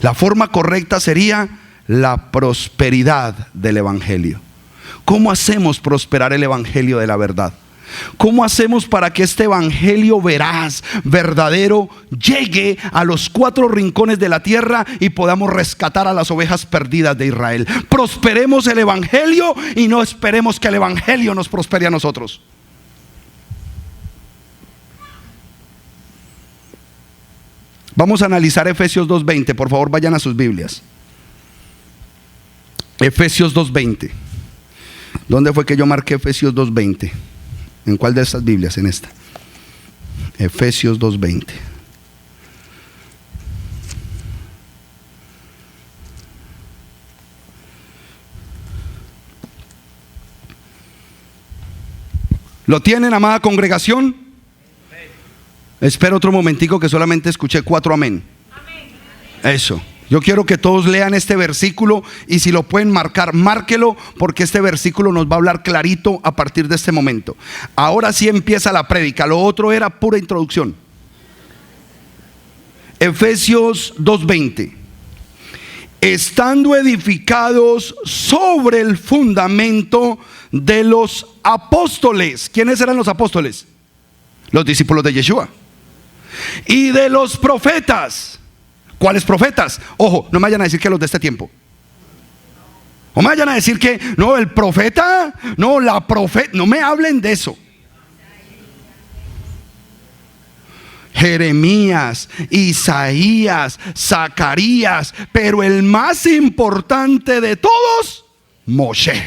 La forma correcta sería la prosperidad del evangelio. ¿Cómo hacemos prosperar el evangelio de la verdad? ¿Cómo hacemos para que este evangelio veraz, verdadero, llegue a los 4 rincones de la tierra y podamos rescatar a las ovejas perdidas de Israel? Prosperemos el evangelio y no esperemos que el evangelio nos prospere a nosotros. Vamos a analizar Efesios 2:20. Por favor, vayan a sus Biblias. Efesios 2:20. ¿Dónde fue que yo marqué Efesios 2:20? ¿En cuál de estas Biblias? En esta. Efesios 2:20. ¿Lo tienen, amada congregación? Espero otro momentico, que solamente escuché 4 amén. Eso. Yo quiero que todos lean este versículo, y si lo pueden marcar, márquelo, porque este versículo nos va a hablar clarito a partir de este momento. Ahora sí empieza la prédica, lo otro era pura introducción. Efesios 2:20. Estando edificados sobre el fundamento de los apóstoles. ¿Quiénes eran los apóstoles? Los discípulos de Yeshua. Y de los profetas. ¿Cuáles profetas? Ojo, no me vayan a decir que los de este tiempo. No me vayan a decir que, no, el profeta, no, la profeta, no me hablen de eso. Jeremías, Isaías, Zacarías, pero el más importante de todos, Moshe.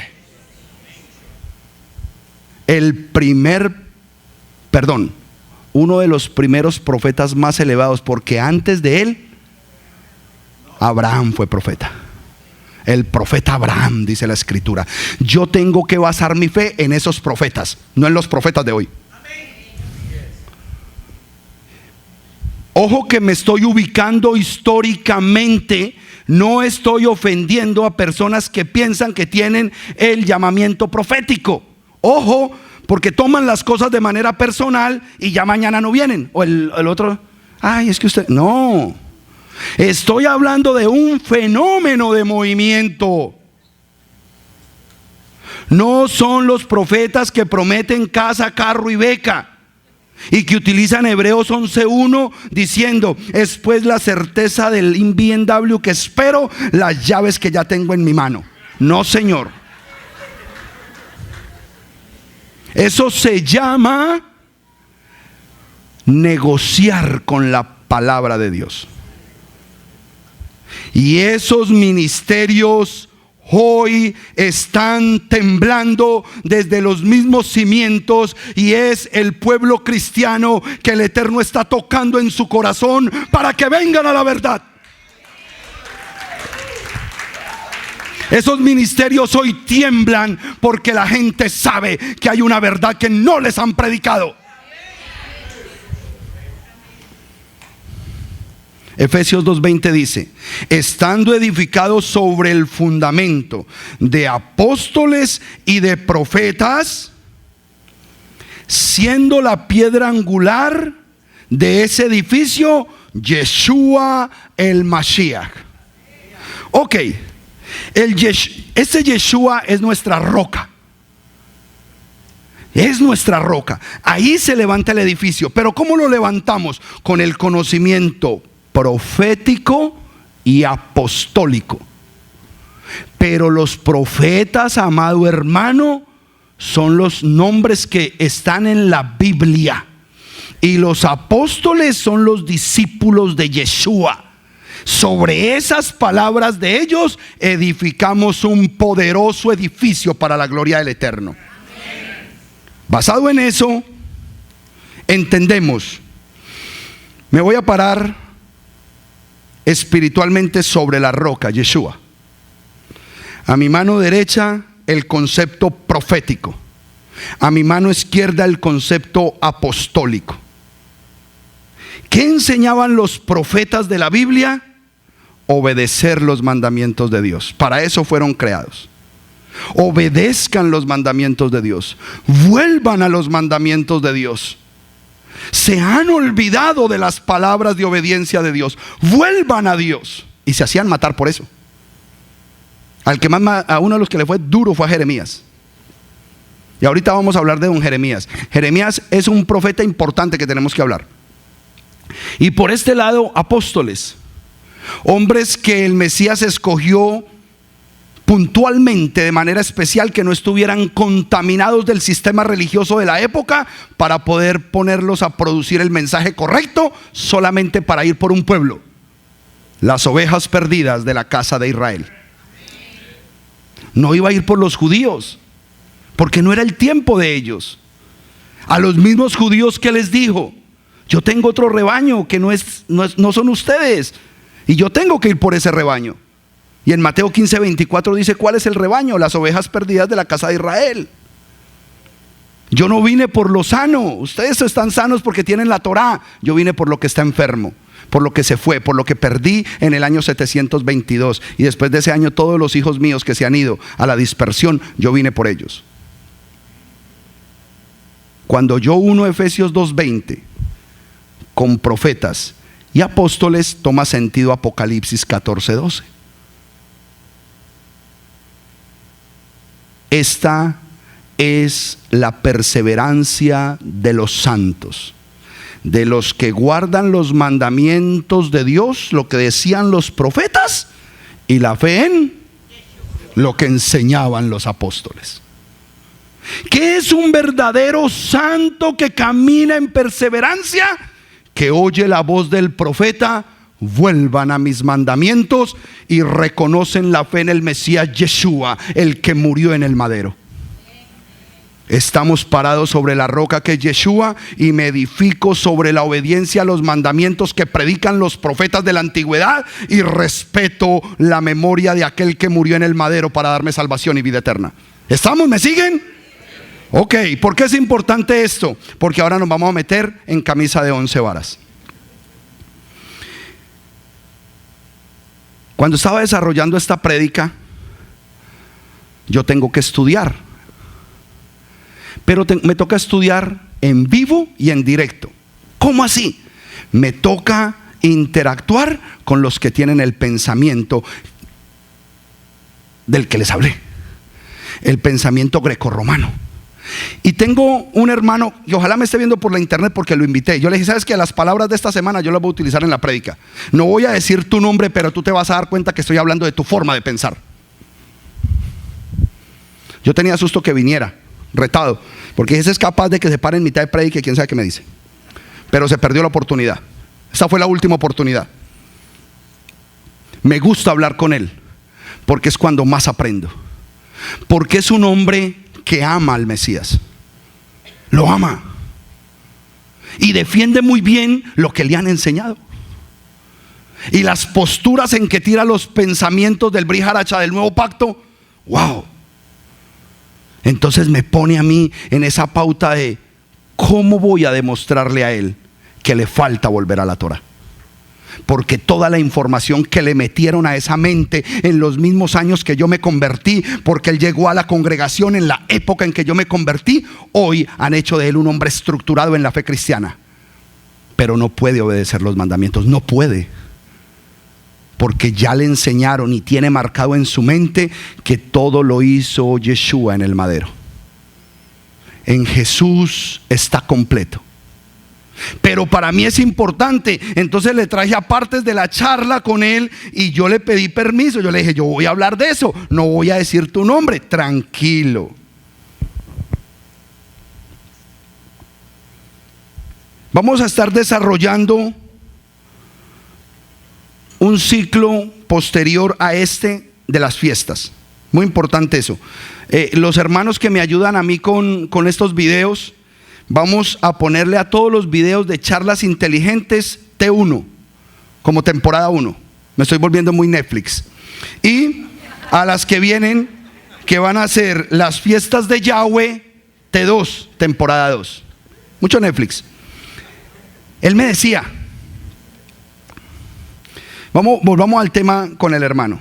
Uno de los primeros profetas más elevados, porque antes de él, Abraham fue profeta. El profeta Abraham, dice la escritura. Yo tengo que basar mi fe en esos profetas, no en los profetas de hoy. Ojo que me estoy ubicando históricamente. No estoy ofendiendo a personas que piensan que tienen el llamamiento profético. Ojo, porque toman las cosas de manera personal y ya mañana no vienen. O el otro, ay, es que usted, no. Estoy hablando de un fenómeno de movimiento. No son los profetas que prometen casa, carro y beca, y que utilizan Hebreos 11:1 diciendo: es pues la certeza del inviendable que espero, las llaves que ya tengo en mi mano. No, señor. Eso se llama negociar con la palabra de Dios. Y esos ministerios hoy están temblando desde los mismos cimientos, y es el pueblo cristiano que el Eterno está tocando en su corazón para que vengan a la verdad. Esos ministerios hoy tiemblan porque la gente sabe que hay una verdad que no les han predicado. Efesios 2:20 dice: estando edificados sobre el fundamento de apóstoles y de profetas, siendo la piedra angular de ese edificio Yeshua el Mashiach. Ok, ese Yeshua es nuestra roca. Es nuestra roca. Ahí se levanta el edificio. Pero ¿cómo lo levantamos? Con el conocimiento profético y apostólico. Pero los profetas, amado hermano, son los nombres que están en la Biblia, y los apóstoles son los discípulos de Yeshua. Sobre esas palabras de ellos edificamos un poderoso edificio para la gloria del Eterno. Basado en eso, entendemos. Me voy a parar espiritualmente sobre la roca, Yeshua. A mi mano derecha el concepto profético, a mi mano izquierda el concepto apostólico. ¿Qué enseñaban los profetas de la Biblia? Obedecer los mandamientos de Dios. Para eso fueron creados. Obedezcan los mandamientos de Dios. Vuelvan a los mandamientos de Dios. Se han olvidado de las palabras de obediencia de Dios. Vuelvan a Dios. y se hacían matar por eso. A uno de los que le fue duro fue a Jeremías. Y ahorita vamos a hablar de don Jeremías. Jeremías es un profeta importante que tenemos que hablar. Y por este lado, apóstoles, hombres que el Mesías escogió puntualmente, de manera especial, que no estuvieran contaminados del sistema religioso de la época, para poder ponerlos a producir el mensaje correcto, solamente para ir por un pueblo: las ovejas perdidas de la casa de Israel. No iba a ir por los judíos, porque no era el tiempo de ellos. A los mismos judíos que les dijo: yo tengo otro rebaño que no son ustedes, y yo tengo que ir por ese rebaño. Y en Mateo 15:24 dice: ¿cuál es el rebaño? Las ovejas perdidas de la casa de Israel. Yo no vine por lo sano. Ustedes están sanos porque tienen la Torá. Yo vine por lo que está enfermo, por lo que se fue, por lo que perdí en el año 722. Y después de ese año, todos los hijos míos que se han ido a la dispersión, yo vine por ellos. Cuando yo uno Efesios 2:20 con profetas y apóstoles, toma sentido Apocalipsis 14:12. Esta es la perseverancia de los santos, de los que guardan los mandamientos de Dios, lo que decían los profetas, y la fe en lo que enseñaban los apóstoles. ¿Qué es un verdadero santo que camina en perseverancia? Que oye la voz del profeta: vuelvan a mis mandamientos, y reconocen la fe en el Mesías Yeshua, el que murió en el madero. Estamos parados sobre la roca que es Yeshua, y me edifico sobre la obediencia a los mandamientos que predican los profetas de la antigüedad, y respeto la memoria de aquel que murió en el madero para darme salvación y vida eterna. ¿Estamos? ¿Me siguen? Ok, ¿por qué es importante esto? Porque ahora nos vamos a meter en camisa de 11 varas. Cuando estaba desarrollando esta prédica, yo tengo que estudiar, pero me toca estudiar en vivo y en directo. ¿Cómo así? Me toca interactuar con los que tienen el pensamiento del que les hablé, el pensamiento grecorromano. Y tengo un hermano, y ojalá me esté viendo por la internet, porque lo invité. Yo le dije: sabes que las palabras de esta semana yo las voy a utilizar en la prédica. No voy a decir tu nombre, pero tú te vas a dar cuenta que estoy hablando de tu forma de pensar. Yo tenía susto que viniera, retado, porque ese es capaz de que se pare en mitad de prédica y quién sabe qué me dice. Pero se perdió la oportunidad. Esta fue la última oportunidad. Me gusta hablar con él, porque es cuando más aprendo. Porque es un hombre que ama al Mesías, lo ama, y defiende muy bien lo que le han enseñado, y las posturas en que tira los pensamientos del Brit Haracha del nuevo pacto. Wow. Entonces me pone a mí en esa pauta de cómo voy a demostrarle a él que le falta volver a la Torah. Porque toda la información que le metieron a esa mente en los mismos años que yo me convertí, porque él llegó a la congregación en la época en que yo me convertí, hoy han hecho de él un hombre estructurado en la fe cristiana. Pero no puede obedecer los mandamientos, no puede, porque ya le enseñaron y tiene marcado en su mente que todo lo hizo Yeshua en el madero. En Jesús está completo. Pero para mí es importante. Entonces le traje apartes de la charla con él, y yo le pedí permiso. Yo le dije: yo voy a hablar de eso, no voy a decir tu nombre, tranquilo. Vamos a estar desarrollando un ciclo posterior a este de las fiestas. Muy importante eso. Los hermanos que me ayudan a mí con estos videos, vamos a ponerle a todos los videos de charlas inteligentes T1, como temporada 1. Me estoy volviendo muy Netflix. Y a las que vienen, que van a ser las fiestas de Yahweh, T2, temporada 2. Mucho Netflix. Él me decía, volvamos al tema con el hermano.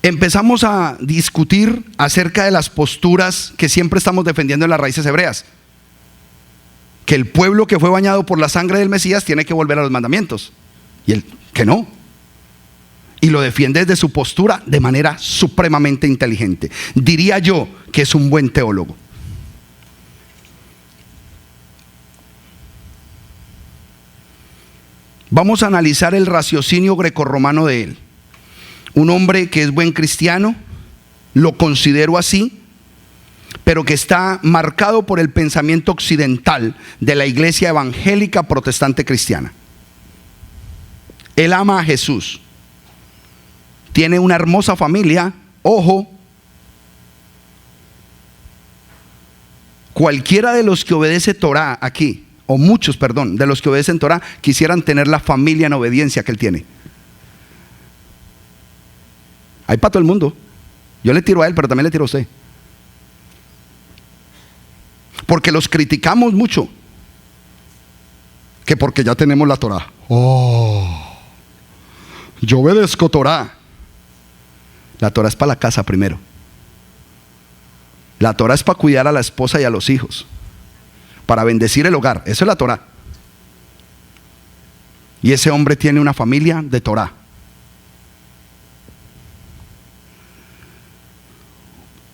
Empezamos a discutir acerca de las posturas que siempre estamos defendiendo en las raíces hebreas. Que el pueblo que fue bañado por la sangre del Mesías tiene que volver a los mandamientos. Y él, que no, Y lo defiende desde su postura de manera supremamente inteligente. Diría yo que es un buen teólogo. Vamos a analizar el raciocinio grecorromano de él. Un hombre que es buen cristiano, lo considero así, pero que está marcado por el pensamiento occidental de la iglesia evangélica protestante cristiana. Él ama a Jesús. Tiene una hermosa familia. Ojo, cualquiera de los que obedece Torah aquí, o muchos, perdón, de los que obedecen Torah, quisieran tener la familia en obediencia que él tiene. Hay para todo el mundo. Yo le tiro a él, pero también le tiro a usted. Porque los criticamos mucho. Que porque ya tenemos la Torah. Oh, yo obedezco Torah. La Torah es para la casa primero. La Torah es para cuidar a la esposa y a los hijos, para bendecir el hogar. Eso es la Torah. Y ese hombre tiene una familia de Torah.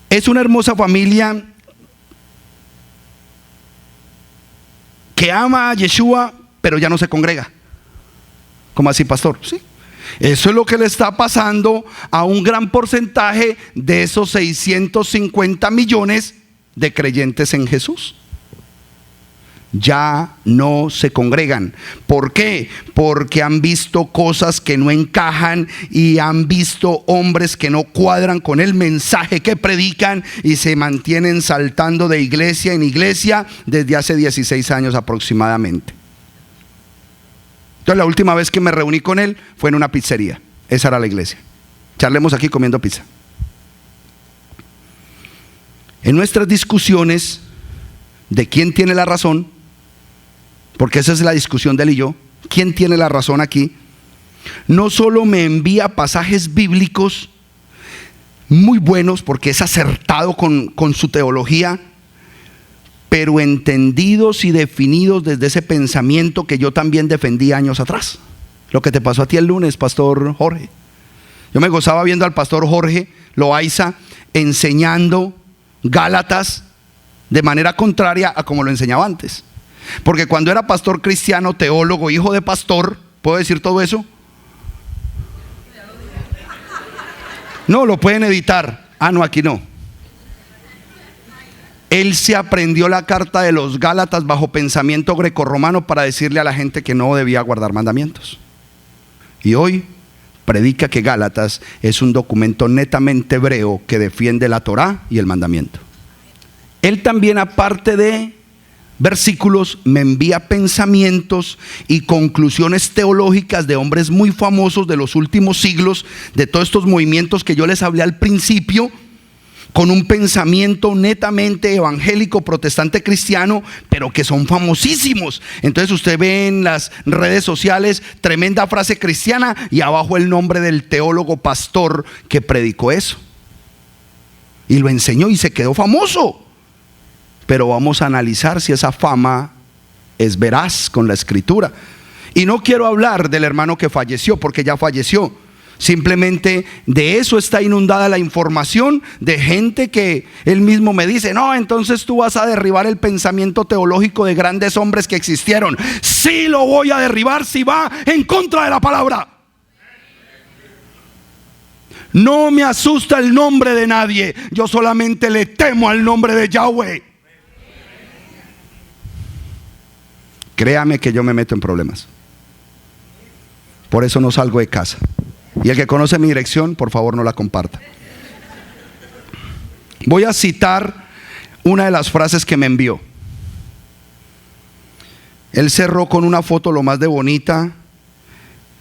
Es una hermosa familia que ama a Yeshua, pero ya no se congrega. ¿Cómo así, pastor? Sí. Eso es lo que le está pasando a un gran porcentaje de esos 650 millones de creyentes en Jesús. Ya no se congregan. ¿Por qué? Porque han visto cosas que no encajan y han visto hombres que no cuadran con el mensaje que predican y se mantienen saltando de iglesia en iglesia desde hace 16 años aproximadamente. Entonces la última vez que me reuní con él fue en una pizzería. Esa era la iglesia. Charlemos aquí comiendo pizza. En nuestras discusiones de quién tiene la razón, porque esa es la discusión de él y yo, quién tiene la razón aquí, no solo me envía pasajes bíblicos muy buenos, porque es acertado con su teología, pero entendidos y definidos desde ese pensamiento que yo también defendí años atrás. Lo que te pasó a ti el lunes, pastor Jorge. Yo me gozaba viendo al pastor Jorge Loaiza enseñando Gálatas de manera contraria a como lo enseñaba antes. Porque cuando era pastor cristiano, teólogo, hijo de pastor, ¿puedo decir todo eso? No, lo pueden editar. Ah, no, aquí no. Él se aprendió la carta de los Gálatas bajo pensamiento grecorromano para decirle a la gente que no debía guardar mandamientos. Y hoy predica que Gálatas es un documento netamente hebreo que defiende la Torá y el mandamiento. Él también, aparte de versículos, me envía pensamientos y conclusiones teológicas de hombres muy famosos de los últimos siglos, de todos estos movimientos que yo les hablé al principio, con un pensamiento netamente evangélico, protestante, cristiano, pero que son famosísimos. Entonces usted ve en las redes sociales tremenda frase cristiana y abajo el nombre del teólogo pastor que predicó eso y lo enseñó y se quedó famoso. Pero vamos a analizar si esa fama es veraz con la escritura. Y no quiero hablar del hermano que falleció, porque ya falleció. Simplemente de eso está inundada la información de gente que él mismo me dice: no, entonces tú vas a derribar el pensamiento teológico de grandes hombres que existieron. Sí, lo voy a derribar si va en contra de la palabra. No me asusta el nombre de nadie, yo solamente le temo al nombre de Yahweh. Créame que yo me meto en problemas. Por eso no salgo de casa. Y el que conoce mi dirección, por favor no la comparta. Voy a citar una de las frases que me envió. Él cerró con una foto lo más de bonita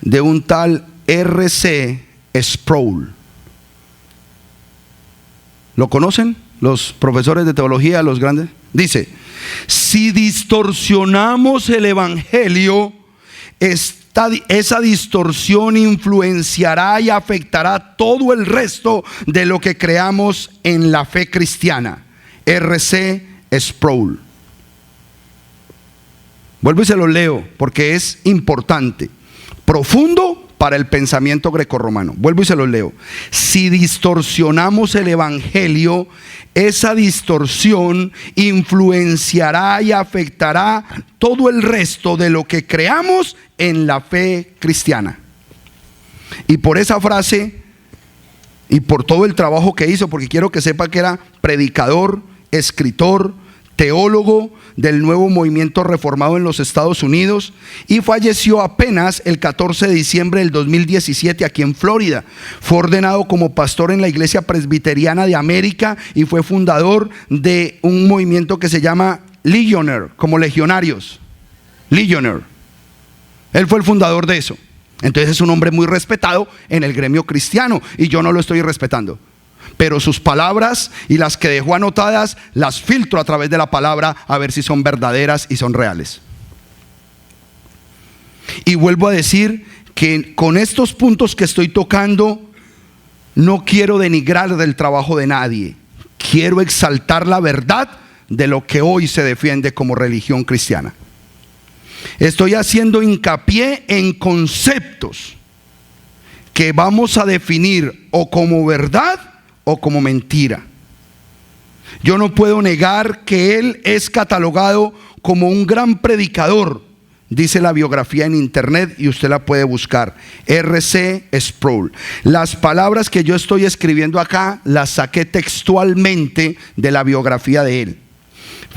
de un tal R.C. Sproul. ¿Lo conocen los profesores de teología, los grandes? Dice: si distorsionamos el evangelio, esa distorsión influenciará y afectará todo el resto de lo que creamos en la fe cristiana. R.C. Sproul. Vuelvo y se lo leo porque es importante, profundo, para el pensamiento grecorromano. Vuelvo y se los leo. Si distorsionamos el evangelio, esa distorsión influenciará y afectará todo el resto de lo que creamos en la fe cristiana. Y por esa frase y por todo el trabajo que hizo, porque quiero que sepa que era predicador, escritor, teólogo del nuevo movimiento reformado en los Estados Unidos, y falleció apenas el 14 de diciembre del 2017 aquí en Florida. Fue ordenado como pastor en la Iglesia Presbiteriana de América y fue fundador de un movimiento que se llama Legionnaire, como legionarios. Legionnaire. Él fue el fundador de eso. Entonces es un hombre muy respetado en el gremio cristiano y yo no lo estoy respetando. Pero sus palabras y las que dejó anotadas las filtro a través de la palabra a ver si son verdaderas y son reales. Y vuelvo a decir que con estos puntos que estoy tocando no quiero denigrar del trabajo de nadie. Quiero exaltar la verdad de lo que hoy se defiende como religión cristiana. Estoy haciendo hincapié en conceptos que vamos a definir o como verdad o como mentira. Yo no puedo negar que él es catalogado como un gran predicador, dice la biografía en internet y usted la puede buscar, R.C. Sproul. Las palabras que yo estoy escribiendo acá las saqué textualmente de la biografía de él.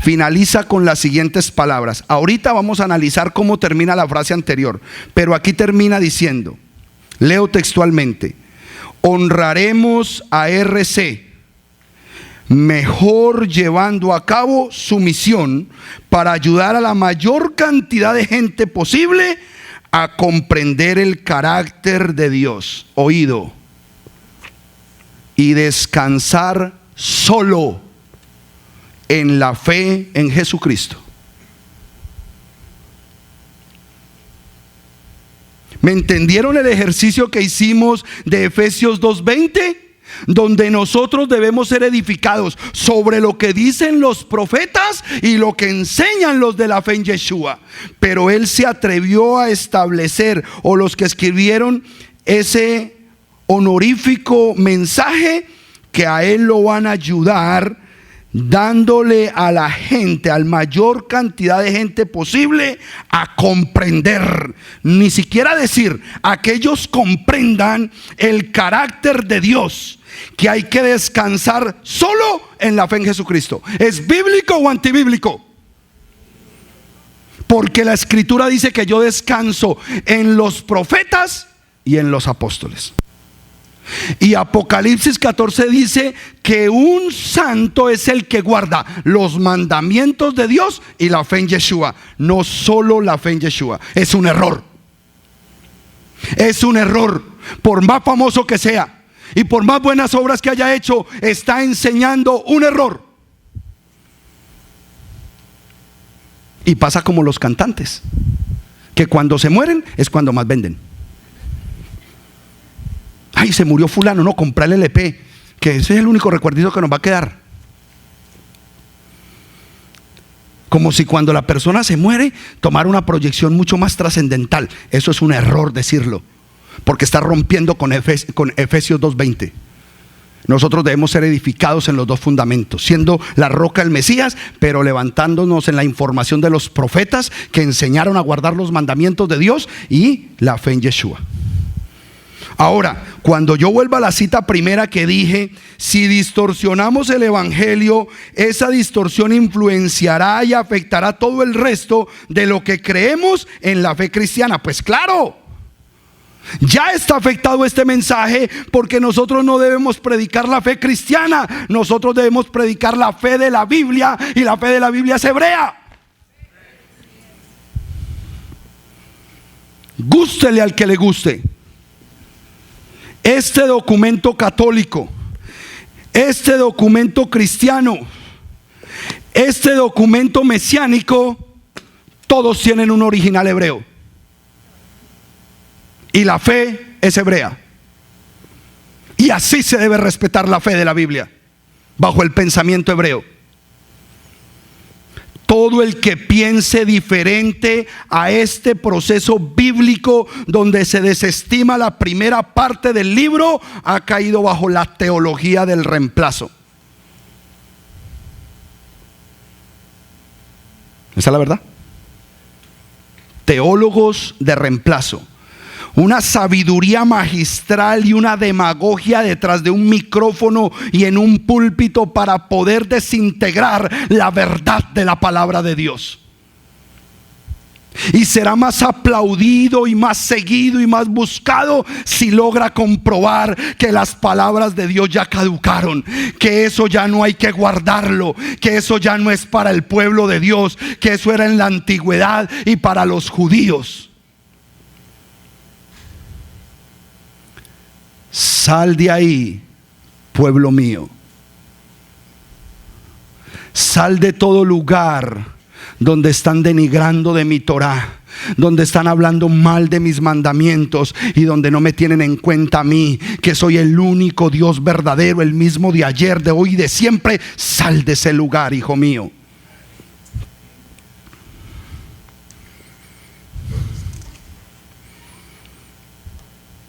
Finaliza con las siguientes palabras. Ahorita vamos a analizar cómo termina la frase anterior, pero aquí termina diciendo, leo textualmente: honraremos a R.C. mejor llevando a cabo su misión para ayudar a la mayor cantidad de gente posible a comprender el carácter de Dios, oído, y descansar solo en la fe en Jesucristo. ¿Me entendieron el ejercicio que hicimos de Efesios 2:20? Donde nosotros debemos ser edificados sobre lo que dicen los profetas y lo que enseñan los de la fe en Yeshua. Pero él se atrevió a establecer, o los que escribieron ese honorífico mensaje, que a él lo van a ayudar dándole a la gente, a la mayor cantidad de gente posible, a comprender, ni siquiera decir, a que ellos comprendan el carácter de Dios, que hay que descansar solo en la fe en Jesucristo. ¿Es bíblico o antibíblico? Porque la escritura dice que yo descanso en los profetas y en los apóstoles. Y Apocalipsis 14 dice que un santo es el que guarda los mandamientos de Dios y la fe en Yeshua. No solo la fe en Yeshua. Es un error. Es un error. Por más famoso que sea y por más buenas obras que haya hecho, está enseñando un error. Y pasa como los cantantes, que cuando se mueren es cuando más venden. Ay, se murió fulano, no, comprarle el LP, que ese es el único recuerdito que nos va a quedar. Como si cuando la persona se muere tomara una proyección mucho más trascendental. Eso es un error decirlo, porque está rompiendo con Efesios 2:20. Nosotros debemos ser edificados en los dos fundamentos, siendo la roca el Mesías, pero levantándonos en la información de los profetas que enseñaron a guardar los mandamientos de Dios y la fe en Yeshua. Ahora, cuando yo vuelva a la cita primera que dije, si distorsionamos el evangelio, esa distorsión influenciará y afectará todo el resto de lo que creemos en la fe cristiana. Pues claro, ya está afectado este mensaje, porque nosotros no debemos predicar la fe cristiana, nosotros debemos predicar la fe de la Biblia, y la fe de la Biblia es hebrea. Gústele al que le guste. Este documento católico, este documento cristiano, este documento mesiánico, todos tienen un original hebreo. Y la fe es hebrea. Y así se debe respetar la fe de la Biblia, bajo el pensamiento hebreo. Todo el que piense diferente a este proceso bíblico donde se desestima la primera parte del libro ha caído bajo la teología del reemplazo. ¿Esa es la verdad? Teólogos de reemplazo. Una sabiduría magistral y una demagogia detrás de un micrófono y en un púlpito para poder desintegrar la verdad de la palabra de Dios. Y será más aplaudido y más seguido y más buscado si logra comprobar que las palabras de Dios ya caducaron, que eso ya no hay que guardarlo, que eso ya no es para el pueblo de Dios, que eso era en la antigüedad y para los judíos. Sal de ahí, pueblo mío. Sal de todo lugar donde están denigrando de mi Torá, donde están hablando mal de mis mandamientos y donde no me tienen en cuenta a mí, que soy el único Dios verdadero, el mismo de ayer, de hoy y de siempre. Sal de ese lugar, hijo mío.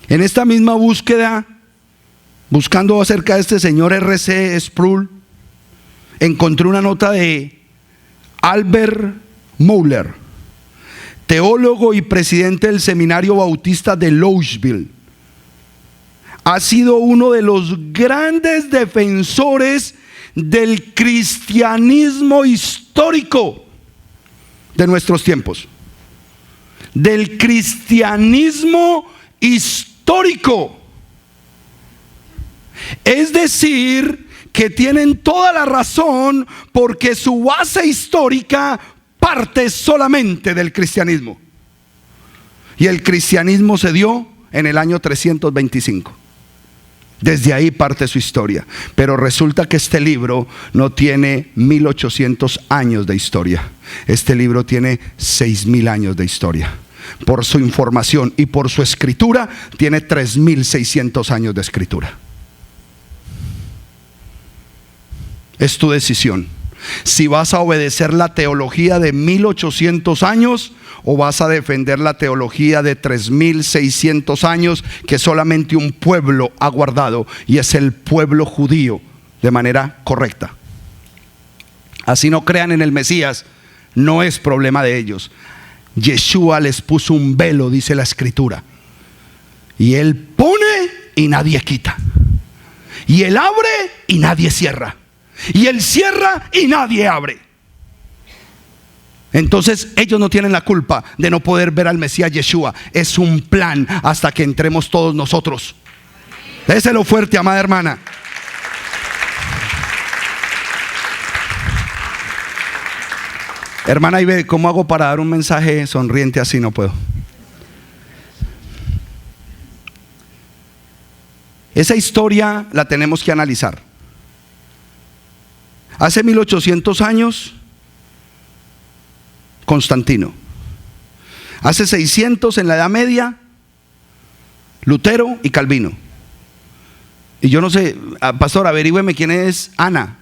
En esta misma búsqueda, buscando acerca de este señor R.C. Sproul, encontré una nota de Albert Mohler, teólogo y presidente del Seminario Bautista de Louisville. Ha sido uno de los grandes defensores del cristianismo histórico de nuestros tiempos. Del cristianismo histórico. Es decir, que tienen toda la razón porque su base histórica parte solamente del cristianismo. Y el cristianismo se dio en el año 325. Desde ahí parte su historia. Pero resulta que este libro no tiene 1800 años de historia. Este libro tiene 6000 años de historia. Por su información y por su escritura, tiene 3600 años de escritura. Es tu decisión. Si vas a obedecer la teología de 1800 años o vas a defender la teología de 3600 años que solamente un pueblo ha guardado, y es el pueblo judío, de manera correcta. Así no crean en el Mesías, no es problema de ellos. Yeshua les puso un velo, dice la escritura, y él pone y nadie quita, y él abre y nadie cierra, y él cierra y nadie abre. Entonces ellos no tienen la culpa de no poder ver al Mesías Yeshua. Es un plan hasta que entremos todos nosotros. Déselo fuerte, amada hermana. Hermana Ibe, ¿cómo hago para dar un mensaje sonriente así? No puedo. Esa historia la tenemos que analizar. Hace 1800 años, Constantino. Hace 600 en la Edad Media, Lutero y Calvino. Y yo no sé, pastor, averígüeme quién es Ana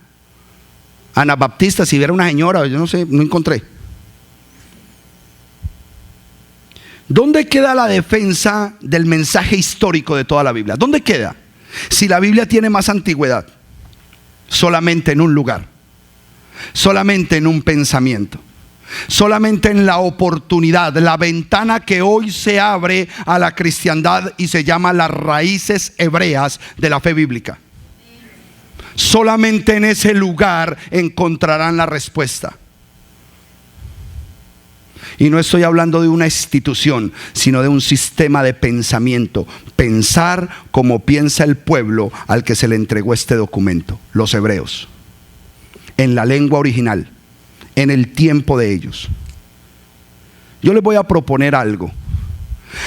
Baptista, si hubiera una señora, yo no sé, no encontré. ¿Dónde queda la defensa del mensaje histórico de toda la Biblia? ¿Dónde queda? Si la Biblia tiene más antigüedad, solamente en un lugar, solamente en un pensamiento, solamente en la oportunidad, la ventana que hoy se abre a la cristiandad y se llama las raíces hebreas de la fe bíblica. Solamente en ese lugar encontrarán la respuesta. Y no estoy hablando de una institución, sino de un sistema de pensamiento. Pensar como piensa el pueblo al que se le entregó este documento, los hebreos, en la lengua original, en el tiempo de ellos. Yo les voy a proponer algo.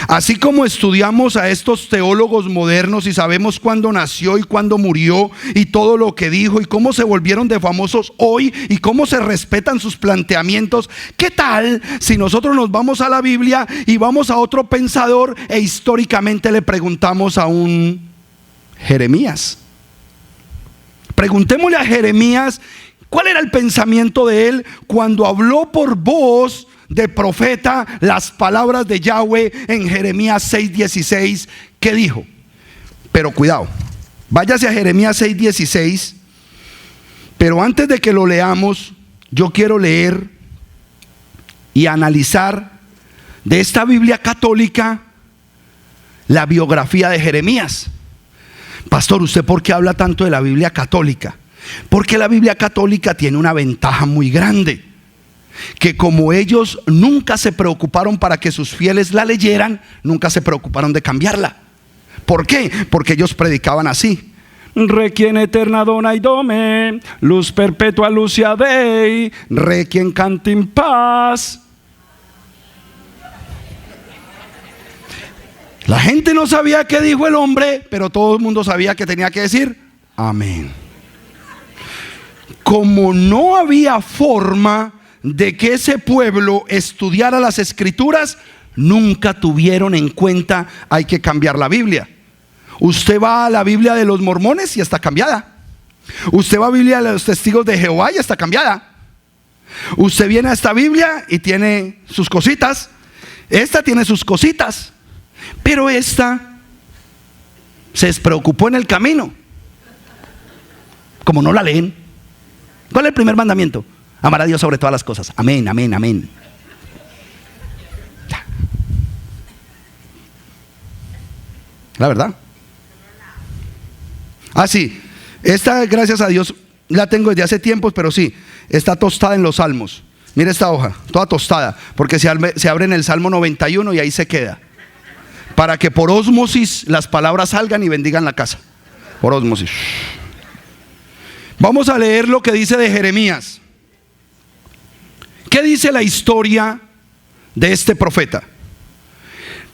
Así como estudiamos a estos teólogos modernos y sabemos cuándo nació y cuándo murió y todo lo que dijo y cómo se volvieron de famosos hoy y cómo se respetan sus planteamientos, ¿qué tal si nosotros nos vamos a la Biblia y vamos a otro pensador e históricamente le preguntamos a un Jeremías? Preguntémosle a Jeremías ¿Cuál era el pensamiento de él cuando habló por voz de profeta las palabras de Yahweh en Jeremías 6:16? ¿Qué dijo? Pero cuidado, váyase a Jeremías 6:16, pero antes de que lo leamos, yo quiero leer y analizar de esta Biblia católica la biografía de Jeremías. Pastor, ¿usted por qué habla tanto de la Biblia católica? Porque la Biblia católica tiene una ventaja muy grande, que como ellos nunca se preocuparon para que sus fieles la leyeran, nunca se preocuparon de cambiarla. ¿Por qué? Porque ellos predicaban así: Requiem eterna dona Dome, luz perpetua lucia Dei, Requiem cantim paz. La gente no sabía qué dijo el hombre, pero todo el mundo sabía que tenía que decir amén. Como no había forma de que ese pueblo estudiara las escrituras, nunca tuvieron en cuenta hay que cambiar la Biblia. Usted va a la Biblia de los mormones y está cambiada. Usted va a la Biblia de los testigos de Jehová y está cambiada. Usted viene a esta Biblia y tiene sus cositas. Esta tiene sus cositas, pero esta se despreocupó en el camino. Como no la leen. ¿Cuál es el primer mandamiento? Amar a Dios sobre todas las cosas. Amén, amén, amén. La verdad. Ah, sí. Esta, gracias a Dios, la tengo desde hace tiempos, pero sí, está tostada en los salmos. Mira esta hoja, toda tostada, porque se abre en el Salmo 91 y ahí se queda. Para que por ósmosis las palabras salgan y bendigan la casa. Por ósmosis. Vamos a leer lo que dice de Jeremías. ¿Qué dice la historia de este profeta?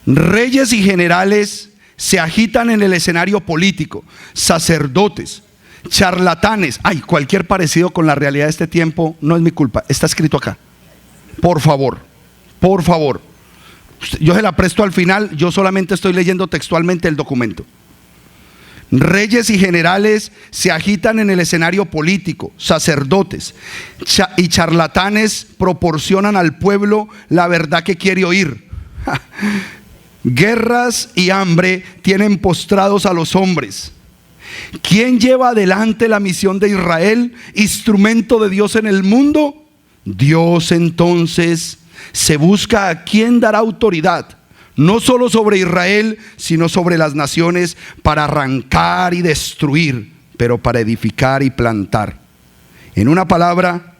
Reyes y generales se agitan en el escenario político, sacerdotes, charlatanes. Ay, cualquier parecido con la realidad de este tiempo no es mi culpa, está escrito acá. Por favor, por favor. Yo se la presto al final, yo solamente estoy leyendo textualmente el documento. Reyes y generales se agitan en el escenario político, sacerdotes y charlatanes proporcionan al pueblo la verdad que quiere oír. Guerras y hambre tienen postrados a los hombres. ¿Quién lleva adelante la misión de Israel, instrumento de Dios en el mundo? Dios. Entonces se busca a quien dará autoridad, no solo sobre Israel, sino sobre las naciones, para arrancar y destruir, pero para edificar y plantar. En una palabra,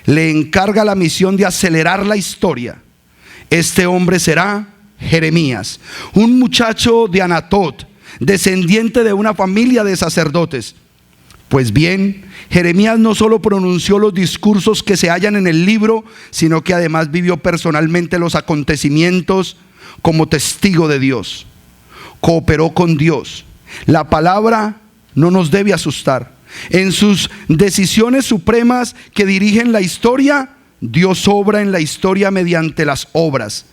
le encarga la misión de acelerar la historia. Este hombre será Jeremías, un muchacho de Anatot, descendiente de una familia de sacerdotes. Pues bien, Jeremías no solo pronunció los discursos que se hallan en el libro, sino que además vivió personalmente los acontecimientos como testigo de Dios. Cooperó con Dios. La palabra no nos debe asustar. En sus decisiones supremas que dirigen la historia, Dios obra en la historia mediante las obras,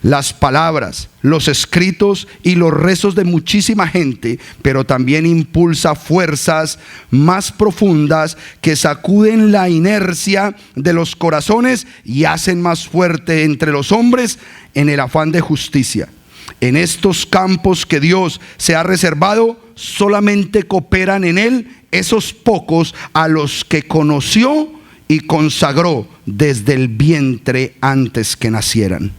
las palabras, los escritos y los rezos de muchísima gente, pero también impulsa fuerzas más profundas que sacuden la inercia de los corazones y hacen más fuerte entre los hombres en el afán de justicia. En estos campos que Dios se ha reservado, solamente cooperan en él esos pocos a los que conoció y consagró desde el vientre antes que nacieran.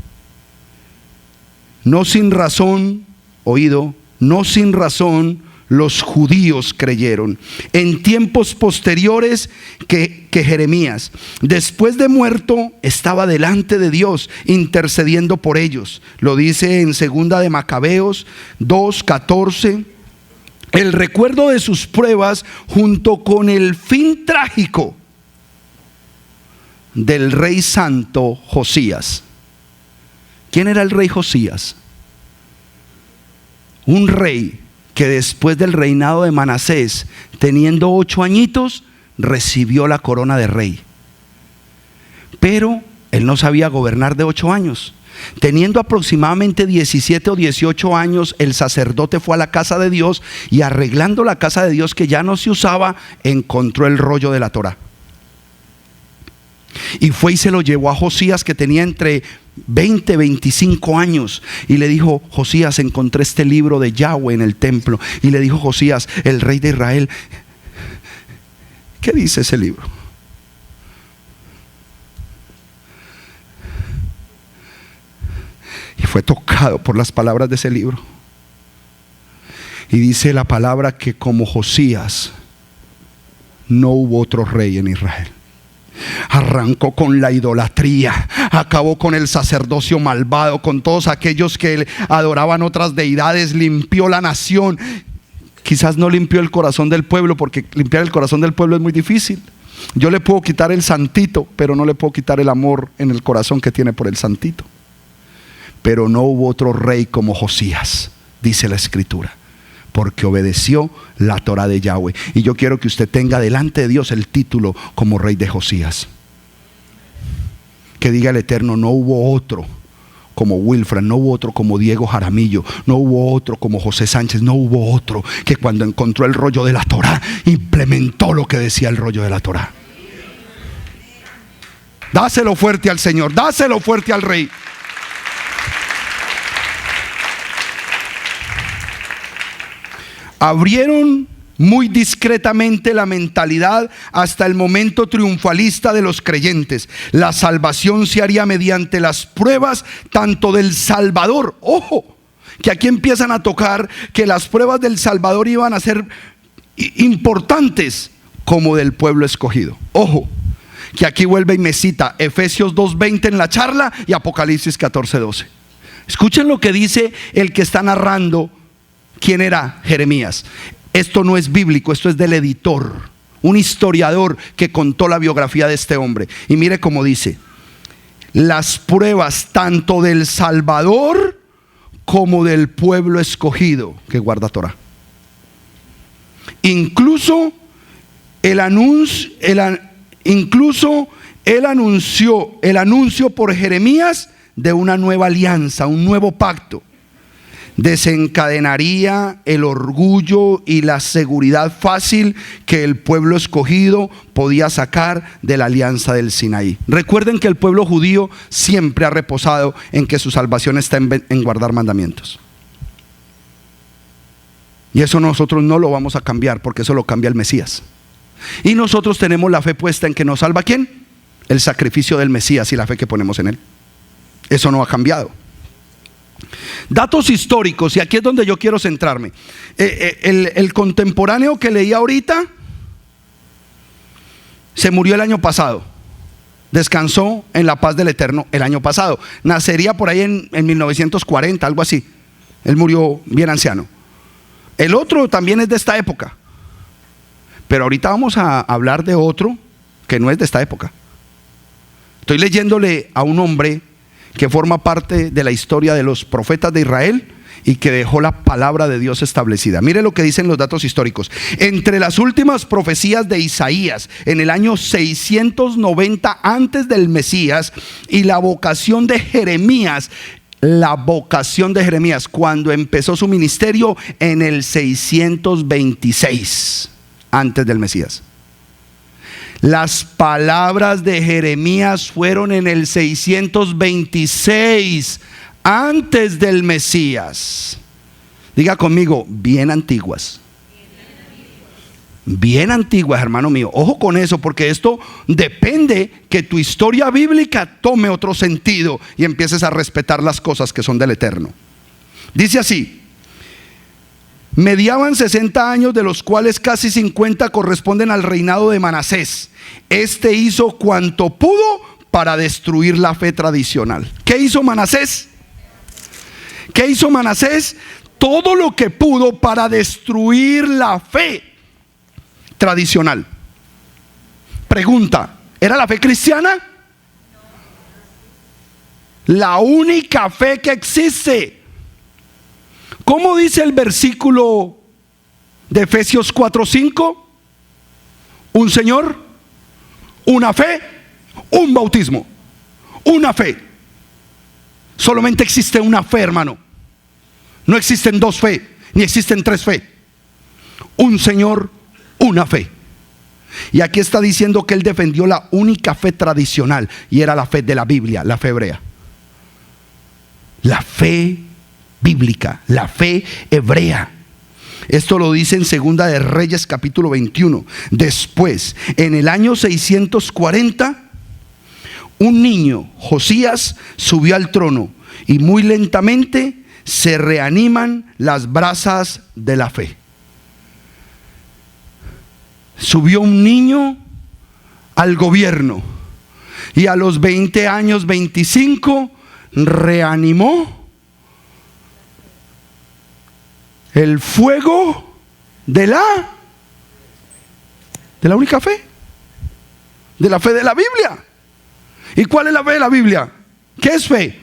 No sin razón, oído, no sin razón los judíos creyeron en tiempos posteriores que Jeremías, después de muerto, estaba delante de Dios intercediendo por ellos. Lo dice en 2 de Macabeos 2:14. El recuerdo de sus pruebas junto con el fin trágico del rey santo Josías. ¿Quién era el rey Josías? Un rey que después del reinado de Manasés, teniendo 8 añitos, recibió la corona de rey. Pero él no sabía gobernar de 8 años. Teniendo aproximadamente 17 o 18 años, el sacerdote fue a la casa de Dios y arreglando la casa de Dios que ya no se usaba, encontró el rollo de la Torá. Y fue y se lo llevó a Josías, que tenía entre 20 y 25 años, y le dijo: Josías, encontré este libro de Yahweh en el templo. Y le dijo Josías, el rey de Israel: ¿qué dice ese libro? Y fue tocado por las palabras de ese libro. Y dice la palabra que como Josías no hubo otro rey en Israel. Arrancó con la idolatría, acabó con el sacerdocio malvado, con todos aquellos que adoraban otras deidades, limpió la nación. Quizás no limpió el corazón del pueblo, porque limpiar el corazón del pueblo es muy difícil. Yo le puedo quitar el santito, pero no le puedo quitar el amor en el corazón que tiene por el santito. Pero no hubo otro rey como Josías, dice la escritura, porque obedeció la Torá de Yahweh. Y yo quiero que usted tenga delante de Dios el título como rey de Josías. Que diga el Eterno: no hubo otro como Wilfran, no hubo otro como Diego Jaramillo, no hubo otro como José Sánchez, no hubo otro que cuando encontró el rollo de la Torá implementó lo que decía el rollo de la Torá. Dáselo fuerte al Señor, dáselo fuerte al Rey. Abrieron muy discretamente la mentalidad hasta el momento triunfalista de los creyentes. La salvación se haría mediante las pruebas tanto del Salvador. Ojo, que aquí empiezan a tocar que las pruebas del Salvador iban a ser importantes, como del pueblo escogido. Ojo, que aquí vuelve y me cita Efesios 2:20 en la charla y Apocalipsis 14:12. Escuchen lo que dice el que está narrando. ¿Quién era? Jeremías. Esto no es bíblico, esto es del editor, un historiador que contó la biografía de este hombre. Y mire cómo dice: las pruebas tanto del Salvador como del pueblo escogido que guarda Torah. Incluso él anunció el anuncio por Jeremías de una nueva alianza, un nuevo pacto. Desencadenaría el orgullo y la seguridad fácil que el pueblo escogido podía sacar de la alianza del Sinaí. Recuerden que el pueblo judío siempre ha reposado en que su salvación está en guardar mandamientos. Y eso nosotros no lo vamos a cambiar, porque eso lo cambia el Mesías. Y nosotros tenemos la fe puesta en que nos salva ¿quién? El sacrificio del Mesías y la fe que ponemos en él. Eso no ha cambiado. Datos históricos, y aquí es donde yo quiero centrarme. El contemporáneo que leí ahorita se murió el año pasado. Descansó en la paz del Eterno el año pasado. Nacería por ahí en 1940, algo así. Él murió bien anciano. El otro también es de esta época, pero ahorita vamos a hablar de otro que no es de esta época. Estoy leyéndole a un hombre que forma parte de la historia de los profetas de Israel y que dejó la palabra de Dios establecida. Mire lo que dicen los datos históricos. Entre las últimas profecías de Isaías, en el año 690 antes del Mesías, y la vocación de Jeremías, cuando empezó su ministerio en el 626 antes del Mesías. Las palabras de Jeremías fueron en el 626 antes del Mesías. Diga conmigo: bien antiguas. Bien antiguas, hermano mío. Ojo con eso, porque esto depende que tu historia bíblica tome otro sentido y empieces a respetar las cosas que son del Eterno. Dice así: mediaban 60 años, de los cuales casi 50 corresponden al reinado de Manasés. Este hizo cuanto pudo para destruir la fe tradicional. ¿Qué hizo Manasés? ¿Qué hizo Manasés? Todo lo que pudo para destruir la fe tradicional. Pregunta: ¿era la fe cristiana? La única fe que existe. ¿Cómo dice el versículo de Efesios 4:5? Un Señor, una fe, un bautismo. Una fe. Solamente existe una fe, hermano. No existen dos fe, ni existen tres fe. Un Señor, una fe. Y aquí está diciendo que él defendió la única fe tradicional, y era la fe de la Biblia, la fe hebrea. La fe bíblica, la fe hebrea. Esto lo dice en Segunda de Reyes capítulo 21. Después, en el año 640, un niño, Josías, subió al trono, y muy lentamente se reaniman las brasas de la fe. Subió un niño al gobierno, y a los 20 años, 25, reanimó el fuego de la única fe, de la fe de la Biblia. ¿Y cuál es la fe de la Biblia? ¿Qué es fe?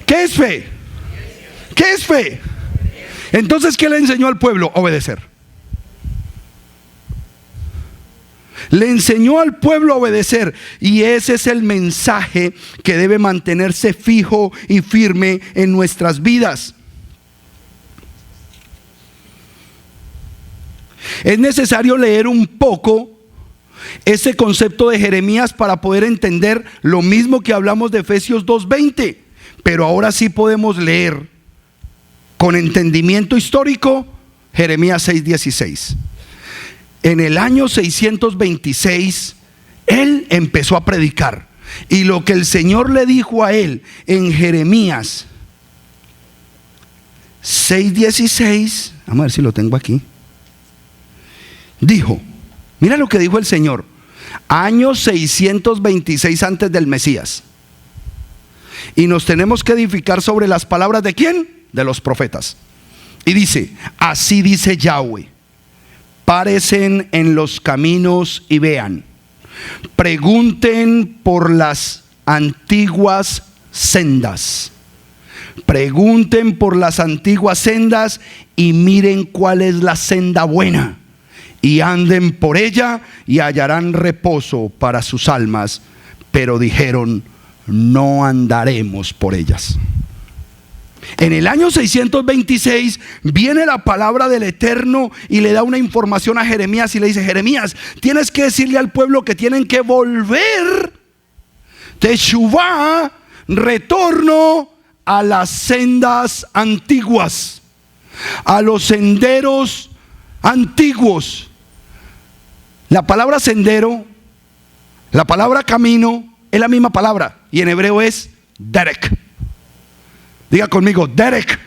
¿Qué es fe? ¿Qué es fe? Entonces, ¿qué le enseñó al pueblo? Obedecer. Le enseñó al pueblo a obedecer, y ese es el mensaje que debe mantenerse fijo y firme en nuestras vidas. Es necesario leer un poco ese concepto de Jeremías para poder entender lo mismo que hablamos de Efesios 2:20, pero ahora sí podemos leer con entendimiento histórico Jeremías 6:16. En el año 626, él empezó a predicar, y lo que el Señor le dijo a él en Jeremías 6:16, vamos a ver si lo tengo aquí. Dijo, mira lo que dijo el Señor, año 626 antes del Mesías. Y nos tenemos que edificar sobre las palabras ¿de quién? De los profetas. Y dice, así dice Yahweh: párense en los caminos y vean, pregunten por las antiguas sendas. Pregunten por las antiguas sendas y miren cuál es la senda buena, y anden por ella y hallarán reposo para sus almas. Pero dijeron, no andaremos por ellas. En el año 626 viene la palabra del Eterno y le da una información a Jeremías y le dice, Jeremías, tienes que decirle al pueblo que tienen que volver, teshuvá, retorno a las sendas antiguas, a los senderos antiguos. La palabra sendero, la palabra camino es la misma palabra, y en hebreo es derek. Diga conmigo, derek.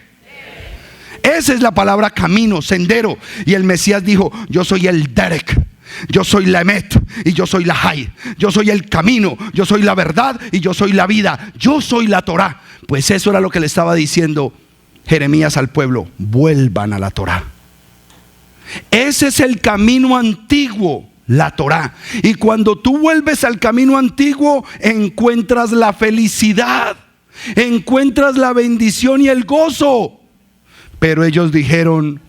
Esa es la palabra camino, sendero. Y el Mesías dijo, yo soy el derek, yo soy la emet y yo soy la hay. Yo soy el camino, yo soy la verdad y yo soy la vida. Yo soy la Torá. Pues eso era lo que le estaba diciendo Jeremías al pueblo: vuelvan a la Torá. Ese es el camino antiguo, la Torá. Y cuando tú vuelves al camino antiguo, encuentras la felicidad, encuentras la bendición y el gozo. Pero ellos dijeron,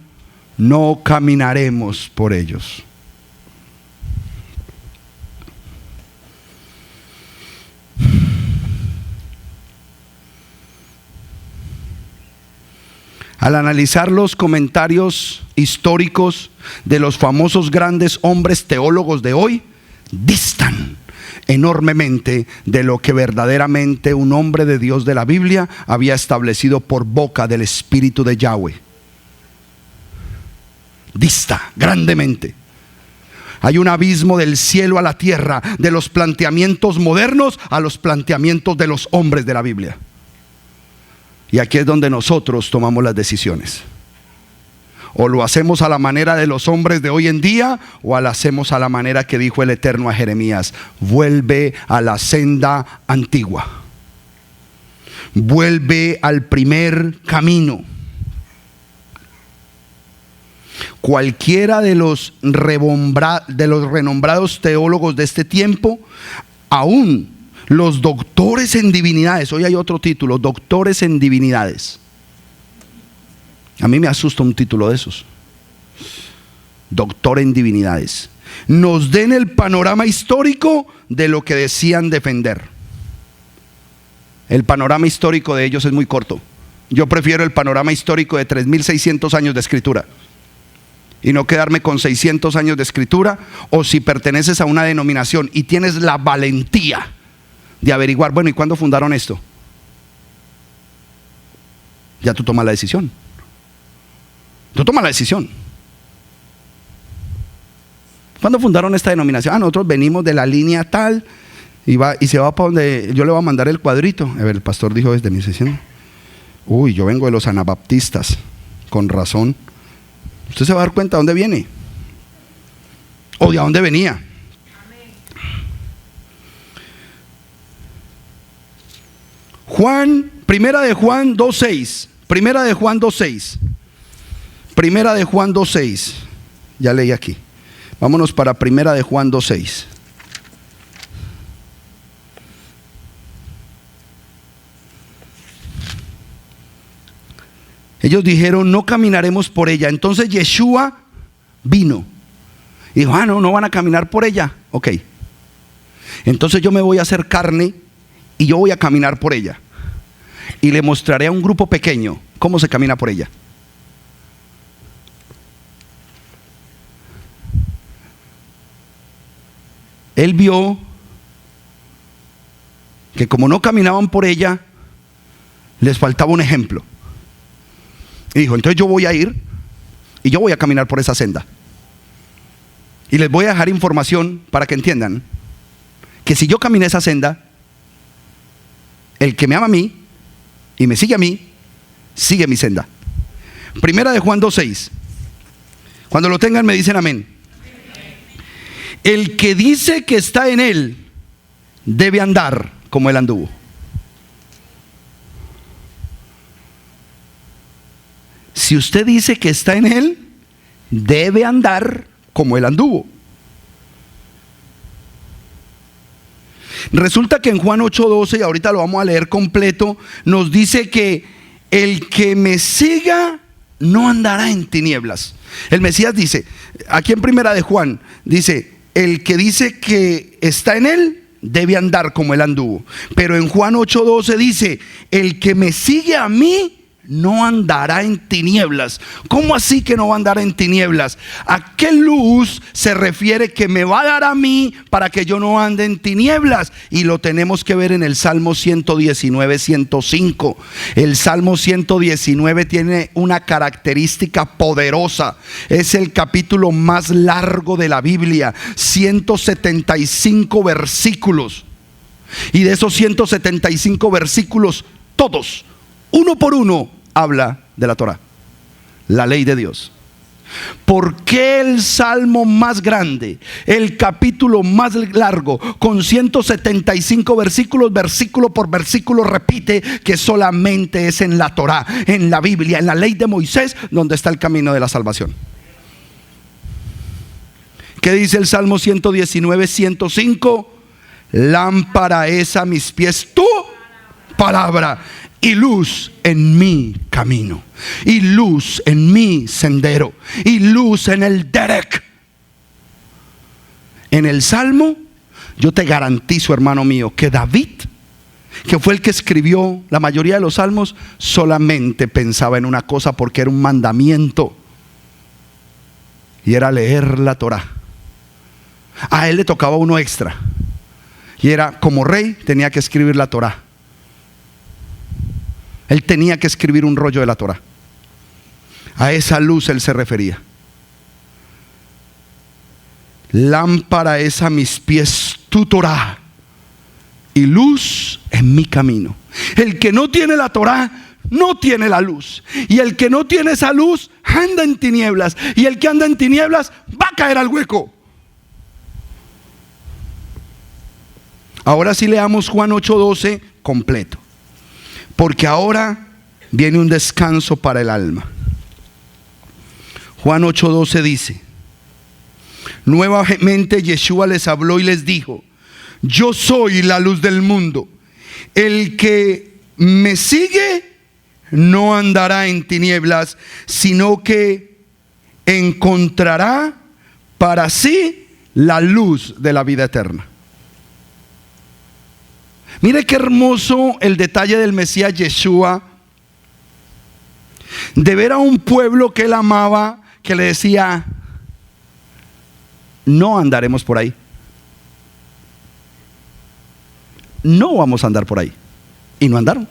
no caminaremos por ellos. Al analizar los comentarios históricos de los famosos grandes hombres teólogos de hoy, distan enormemente de lo que verdaderamente un hombre de Dios de la Biblia había establecido por boca del Espíritu de Yahweh. Dista grandemente. Hay un abismo del cielo a la tierra, de los planteamientos modernos a los planteamientos de los hombres de la Biblia. Y aquí es donde nosotros tomamos las decisiones. O lo hacemos a la manera de los hombres de hoy en día, o lo hacemos a la manera que dijo el Eterno a Jeremías: vuelve a la senda antigua, vuelve al primer camino. Cualquiera de los renombrados teólogos de este tiempo, aún los doctores en divinidades, hoy hay otro título, doctores en divinidades. A mí me asusta un título de esos, doctor en divinidades. Nos den el panorama histórico de lo que decían defender. El panorama histórico de ellos es muy corto. Yo prefiero el panorama histórico de 3600 años de escritura. y no quedarme con 600 años de escritura, o si perteneces a una denominación y tienes la valentía de averiguar, bueno, ¿y cuándo fundaron esto? Ya tú tomas la decisión. Tú tomas la decisión. ¿Cuándo fundaron esta denominación? Nosotros venimos de la línea tal y se va para donde yo le voy a mandar el cuadrito. A ver, el pastor dijo desde mi sesión: uy, yo vengo de los anabaptistas. Con razón. Usted se va a dar cuenta de dónde viene o de dónde venía. Primera de Juan 2:6. Primera de Juan 2:6. Primera de Juan 2:6. Ya leí aquí. Vámonos para Primera de Juan 2:6. Ellos dijeron: no caminaremos por ella. Entonces Yeshua vino y dijo: no van a caminar por ella. Ok, entonces yo me voy a hacer carne y yo voy a caminar por ella, y le mostraré a un grupo pequeño cómo se camina por ella. Él vio que como no caminaban por ella, les faltaba un ejemplo. Y dijo: entonces yo voy a ir y yo voy a caminar por esa senda. Y les voy a dejar información para que entiendan que si yo caminé esa senda, el que me ama a mí y me sigue a mí, sigue mi senda. Primera de Juan 2:6. Cuando lo tengan me dicen amén. El que dice que está en él debe andar como él anduvo. Si usted dice que está en él, debe andar como él anduvo. Resulta que en Juan 8:12, y ahorita lo vamos a leer completo, nos dice que el que me siga no andará en tinieblas. El Mesías dice, aquí en Primera de Juan, dice: el que dice que está en él debe andar como él anduvo. Pero en Juan 8:12 dice: el que me sigue a mí no andará en tinieblas. ¿Cómo así que no va a andar en tinieblas? ¿A qué luz se refiere que me va a dar a mí para que yo no ande en tinieblas? Y lo tenemos que ver en el Salmo 119, 105. El Salmo 119 tiene una característica poderosa. Es el capítulo más largo de la Biblia, 175 versículos. Y de esos 175 versículos, todos, uno por uno, habla de la Torah, la ley de Dios. ¿Por qué el salmo más grande, el capítulo más largo, con 175 versículos, versículo por versículo, repite que solamente es en la Torah, en la Biblia, en la ley de Moisés, donde está el camino de la salvación? ¿Qué dice el Salmo 119, 105? Lámpara es a mis pies tu palabra, y luz en mi camino, y luz en mi sendero, y luz en el derek. En el Salmo, yo te garantizo, hermano mío, que David, que fue el que escribió la mayoría de los salmos, solamente pensaba en una cosa, porque era un mandamiento, y era leer la Torah. A él le tocaba uno extra, y era, como rey, tenía que escribir la Torah. Él tenía que escribir un rollo de la Torah. A esa luz él se refería. Lámpara es a mis pies tu Torah, y luz en mi camino. El que no tiene la Torah no tiene la luz, y el que no tiene esa luz anda en tinieblas, y el que anda en tinieblas va a caer al hueco. Ahora sí leamos Juan 8:12 completo, porque ahora viene un descanso para el alma. Juan 8:12 dice: nuevamente Yeshua les habló y les dijo: yo soy la luz del mundo. El que me sigue no andará en tinieblas, sino que encontrará para sí la luz de la vida eterna. Mire qué hermoso el detalle del Mesías Yeshua, de ver a un pueblo que él amaba, que le decía: no andaremos por ahí. No vamos a andar por ahí. Y no andaron.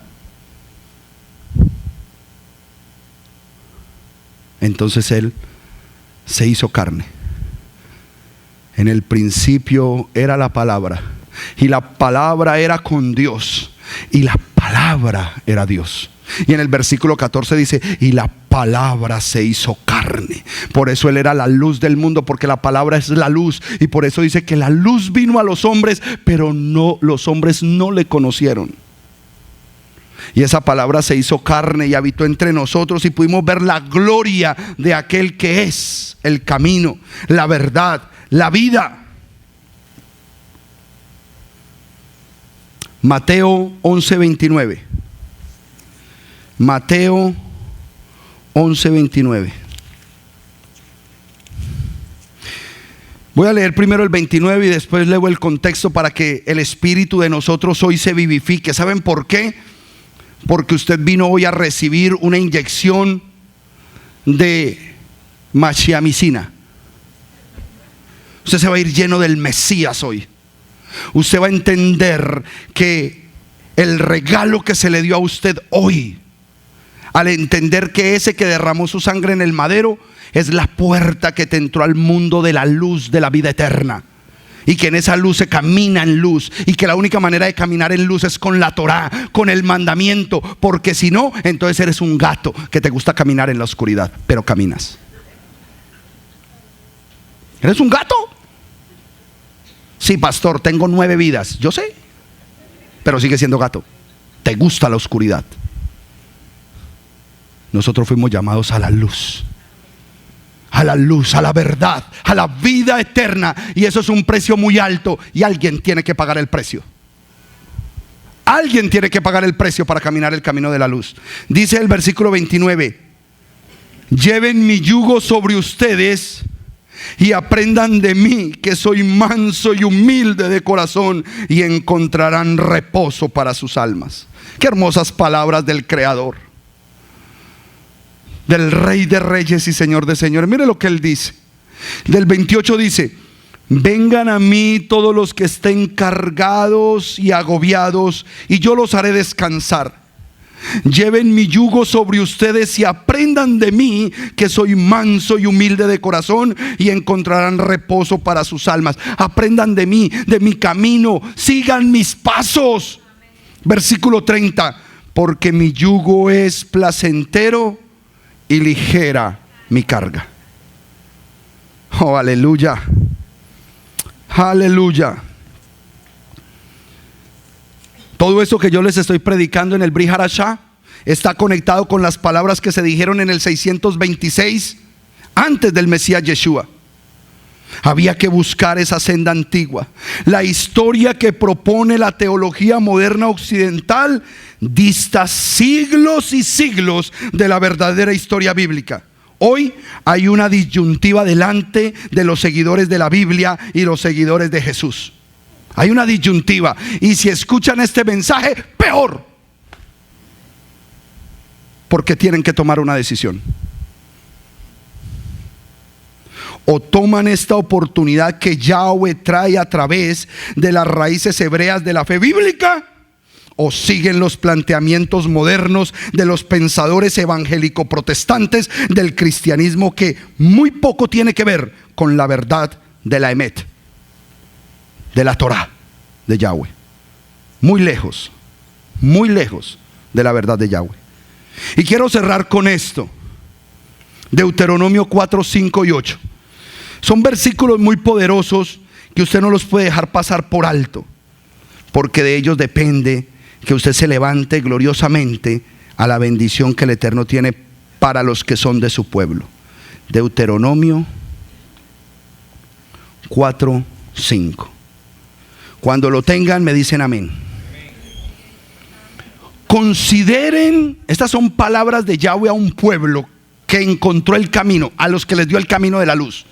Entonces Él se hizo carne. En el principio era la palabra, y la palabra era con Dios, y la palabra era Dios. Y en el versículo 14 dice: y la palabra se hizo carne. Por eso Él era la luz del mundo, porque la palabra es la luz. Y por eso dice que la luz vino a los hombres, pero los hombres no le conocieron. Y esa palabra se hizo carne y habitó entre nosotros, y pudimos ver la gloria de aquel que es el camino, la verdad, la vida. Mateo 11:29. Mateo 11:29. Voy a leer primero el 29 y después leo el contexto para que el espíritu de nosotros hoy se vivifique. ¿Saben por qué? Porque usted vino hoy a recibir una inyección de machiamicina. Usted se va a ir lleno del Mesías hoy. Usted va a entender que el regalo que se le dio a usted hoy, al entender que ese que derramó su sangre en el madero es la puerta que te entró al mundo de la luz de la vida eterna, y que en esa luz se camina en luz, y que la única manera de caminar en luz es con la Torá, con el mandamiento, porque si no, entonces eres un gato que te gusta caminar en la oscuridad, pero caminas. ¿Eres un gato? Sí, pastor, tengo 9 vidas. Yo sé, pero sigue siendo gato. Te gusta la oscuridad. Nosotros fuimos llamados a la luz, a la luz, a la verdad, a la vida eterna. Y eso es un precio muy alto, y alguien tiene que pagar el precio. Alguien tiene que pagar el precio para caminar el camino de la luz. Dice el versículo 29: lleven mi yugo sobre ustedes y aprendan de mí, que soy manso y humilde de corazón, y encontrarán reposo para sus almas. Qué hermosas palabras del Creador, del Rey de Reyes y Señor de Señores. Mire lo que Él dice. Del 28 dice: vengan a mí todos los que estén cargados y agobiados, y yo los haré descansar. Lleven mi yugo sobre ustedes y aprendan de mí, que soy manso y humilde de corazón, y encontrarán reposo para sus almas. Aprendan de mí, de mi camino, sigan mis pasos. Versículo 30: porque mi yugo es placentero y ligera mi carga. Oh, aleluya, aleluya. Todo eso que yo les estoy predicando en el Brit Hadashah está conectado con las palabras que se dijeron en el 626 antes del Mesías Yeshua. Había que buscar esa senda antigua. La historia que propone la teología moderna occidental dista siglos y siglos de la verdadera historia bíblica. Hoy hay una disyuntiva delante de los seguidores de la Biblia y los seguidores de Jesús. Hay una disyuntiva, y si escuchan este mensaje, peor, porque tienen que tomar una decisión. O toman esta oportunidad que Yahweh trae a través de las raíces hebreas de la fe bíblica, o siguen los planteamientos modernos de los pensadores evangélico-protestantes del cristianismo, que muy poco tiene que ver con la verdad de la Emet, de la Torá de Yahweh. Muy lejos de la verdad de Yahweh. Y quiero cerrar con esto. Deuteronomio 4, 5 y 8. Son versículos muy poderosos que usted no los puede dejar pasar por alto, porque de ellos depende que usted se levante gloriosamente a la bendición que el Eterno tiene para los que son de su pueblo. Deuteronomio 4, 5. Cuando lo tengan me dicen amén. Consideren, estas son palabras de Yahweh a un pueblo que encontró el camino, a los que les dio el camino de la luz.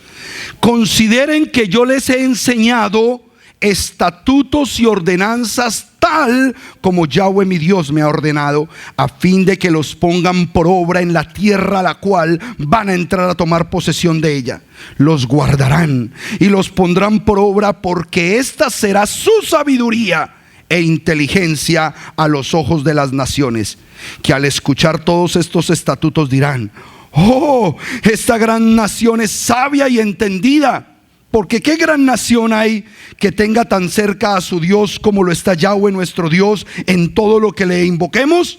Consideren que yo les he enseñado estatutos y ordenanzas tal como Yahweh mi Dios me ha ordenado, a fin de que los pongan por obra en la tierra a la cual van a entrar a tomar posesión de ella. Los guardarán y los pondrán por obra, porque esta será su sabiduría e inteligencia a los ojos de las naciones, que al escuchar todos estos estatutos dirán: oh, esta gran nación es sabia y entendida. Porque ¿qué gran nación hay que tenga tan cerca a su Dios como lo está Yahweh nuestro Dios en todo lo que le invoquemos?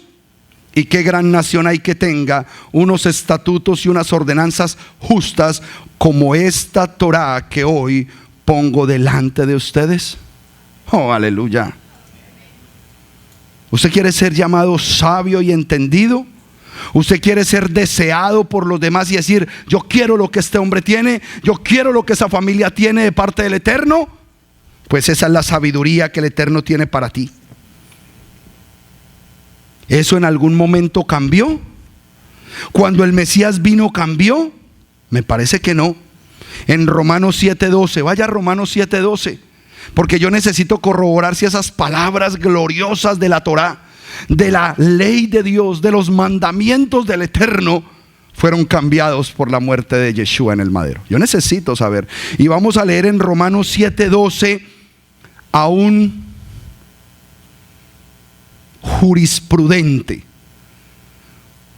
¿Y qué gran nación hay que tenga unos estatutos y unas ordenanzas justas como esta Torá que hoy pongo delante de ustedes? Oh, aleluya. ¿Usted quiere ser llamado sabio y entendido? ¿Usted quiere ser deseado por los demás y decir: yo quiero lo que este hombre tiene, yo quiero lo que esa familia tiene de parte del Eterno? Pues esa es la sabiduría que el Eterno tiene para ti. ¿Eso en algún momento cambió? ¿Cuando el Mesías vino cambió? Me parece que no. En Romanos 7:12, vaya a Romanos 7:12, porque yo necesito corroborar si esas palabras gloriosas de la Torá, de la ley de Dios, de los mandamientos del Eterno, fueron cambiados por la muerte de Yeshua en el madero. Yo necesito saber. Y vamos a leer en Romanos 7:12 a un jurisprudente,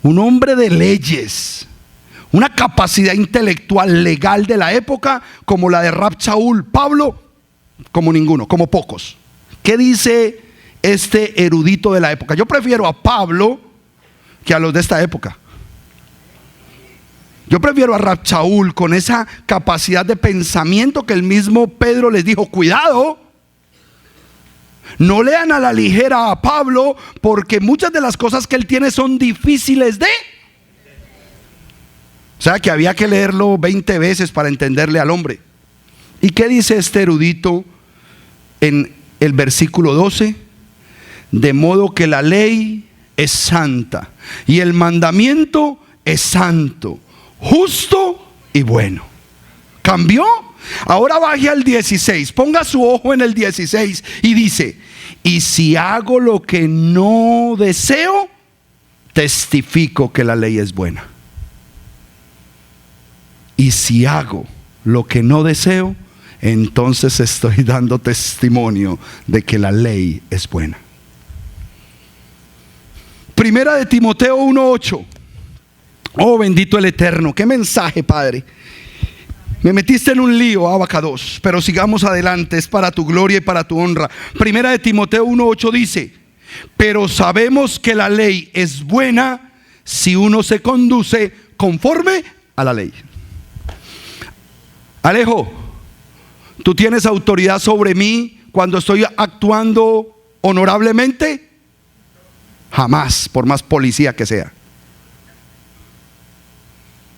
un hombre de leyes, una capacidad intelectual legal de la época como la de Rab Shaul, Pablo, como ninguno, como pocos. ¿Qué dice este erudito de la época? Yo prefiero a Pablo que a los de esta época. Yo prefiero a Rab Shaul con esa capacidad de pensamiento que el mismo Pedro les dijo: cuidado, no lean a la ligera a Pablo, porque muchas de las cosas que él tiene son difíciles de... O sea que había que leerlo 20 veces para entenderle al hombre. ¿Y qué dice este erudito en el versículo 12? De modo que la ley es santa y el mandamiento es santo, justo y bueno. ¿Cambió? Ahora baje al 16, ponga su ojo en el 16 y dice: y si hago lo que no deseo, testifico que la ley es buena. Y si hago lo que no deseo, entonces estoy dando testimonio de que la ley es buena. Primera de Timoteo 1:8. Oh, bendito el Eterno. Qué mensaje, Padre. Me metiste en un lío, Abacados, pero sigamos adelante, es para tu gloria y para tu honra. Primera de Timoteo 1:8 dice: pero sabemos que la ley es buena si uno se conduce conforme a la ley. Alejo, ¿tú tienes autoridad sobre mí cuando estoy actuando honorablemente? Jamás, por más policía que sea.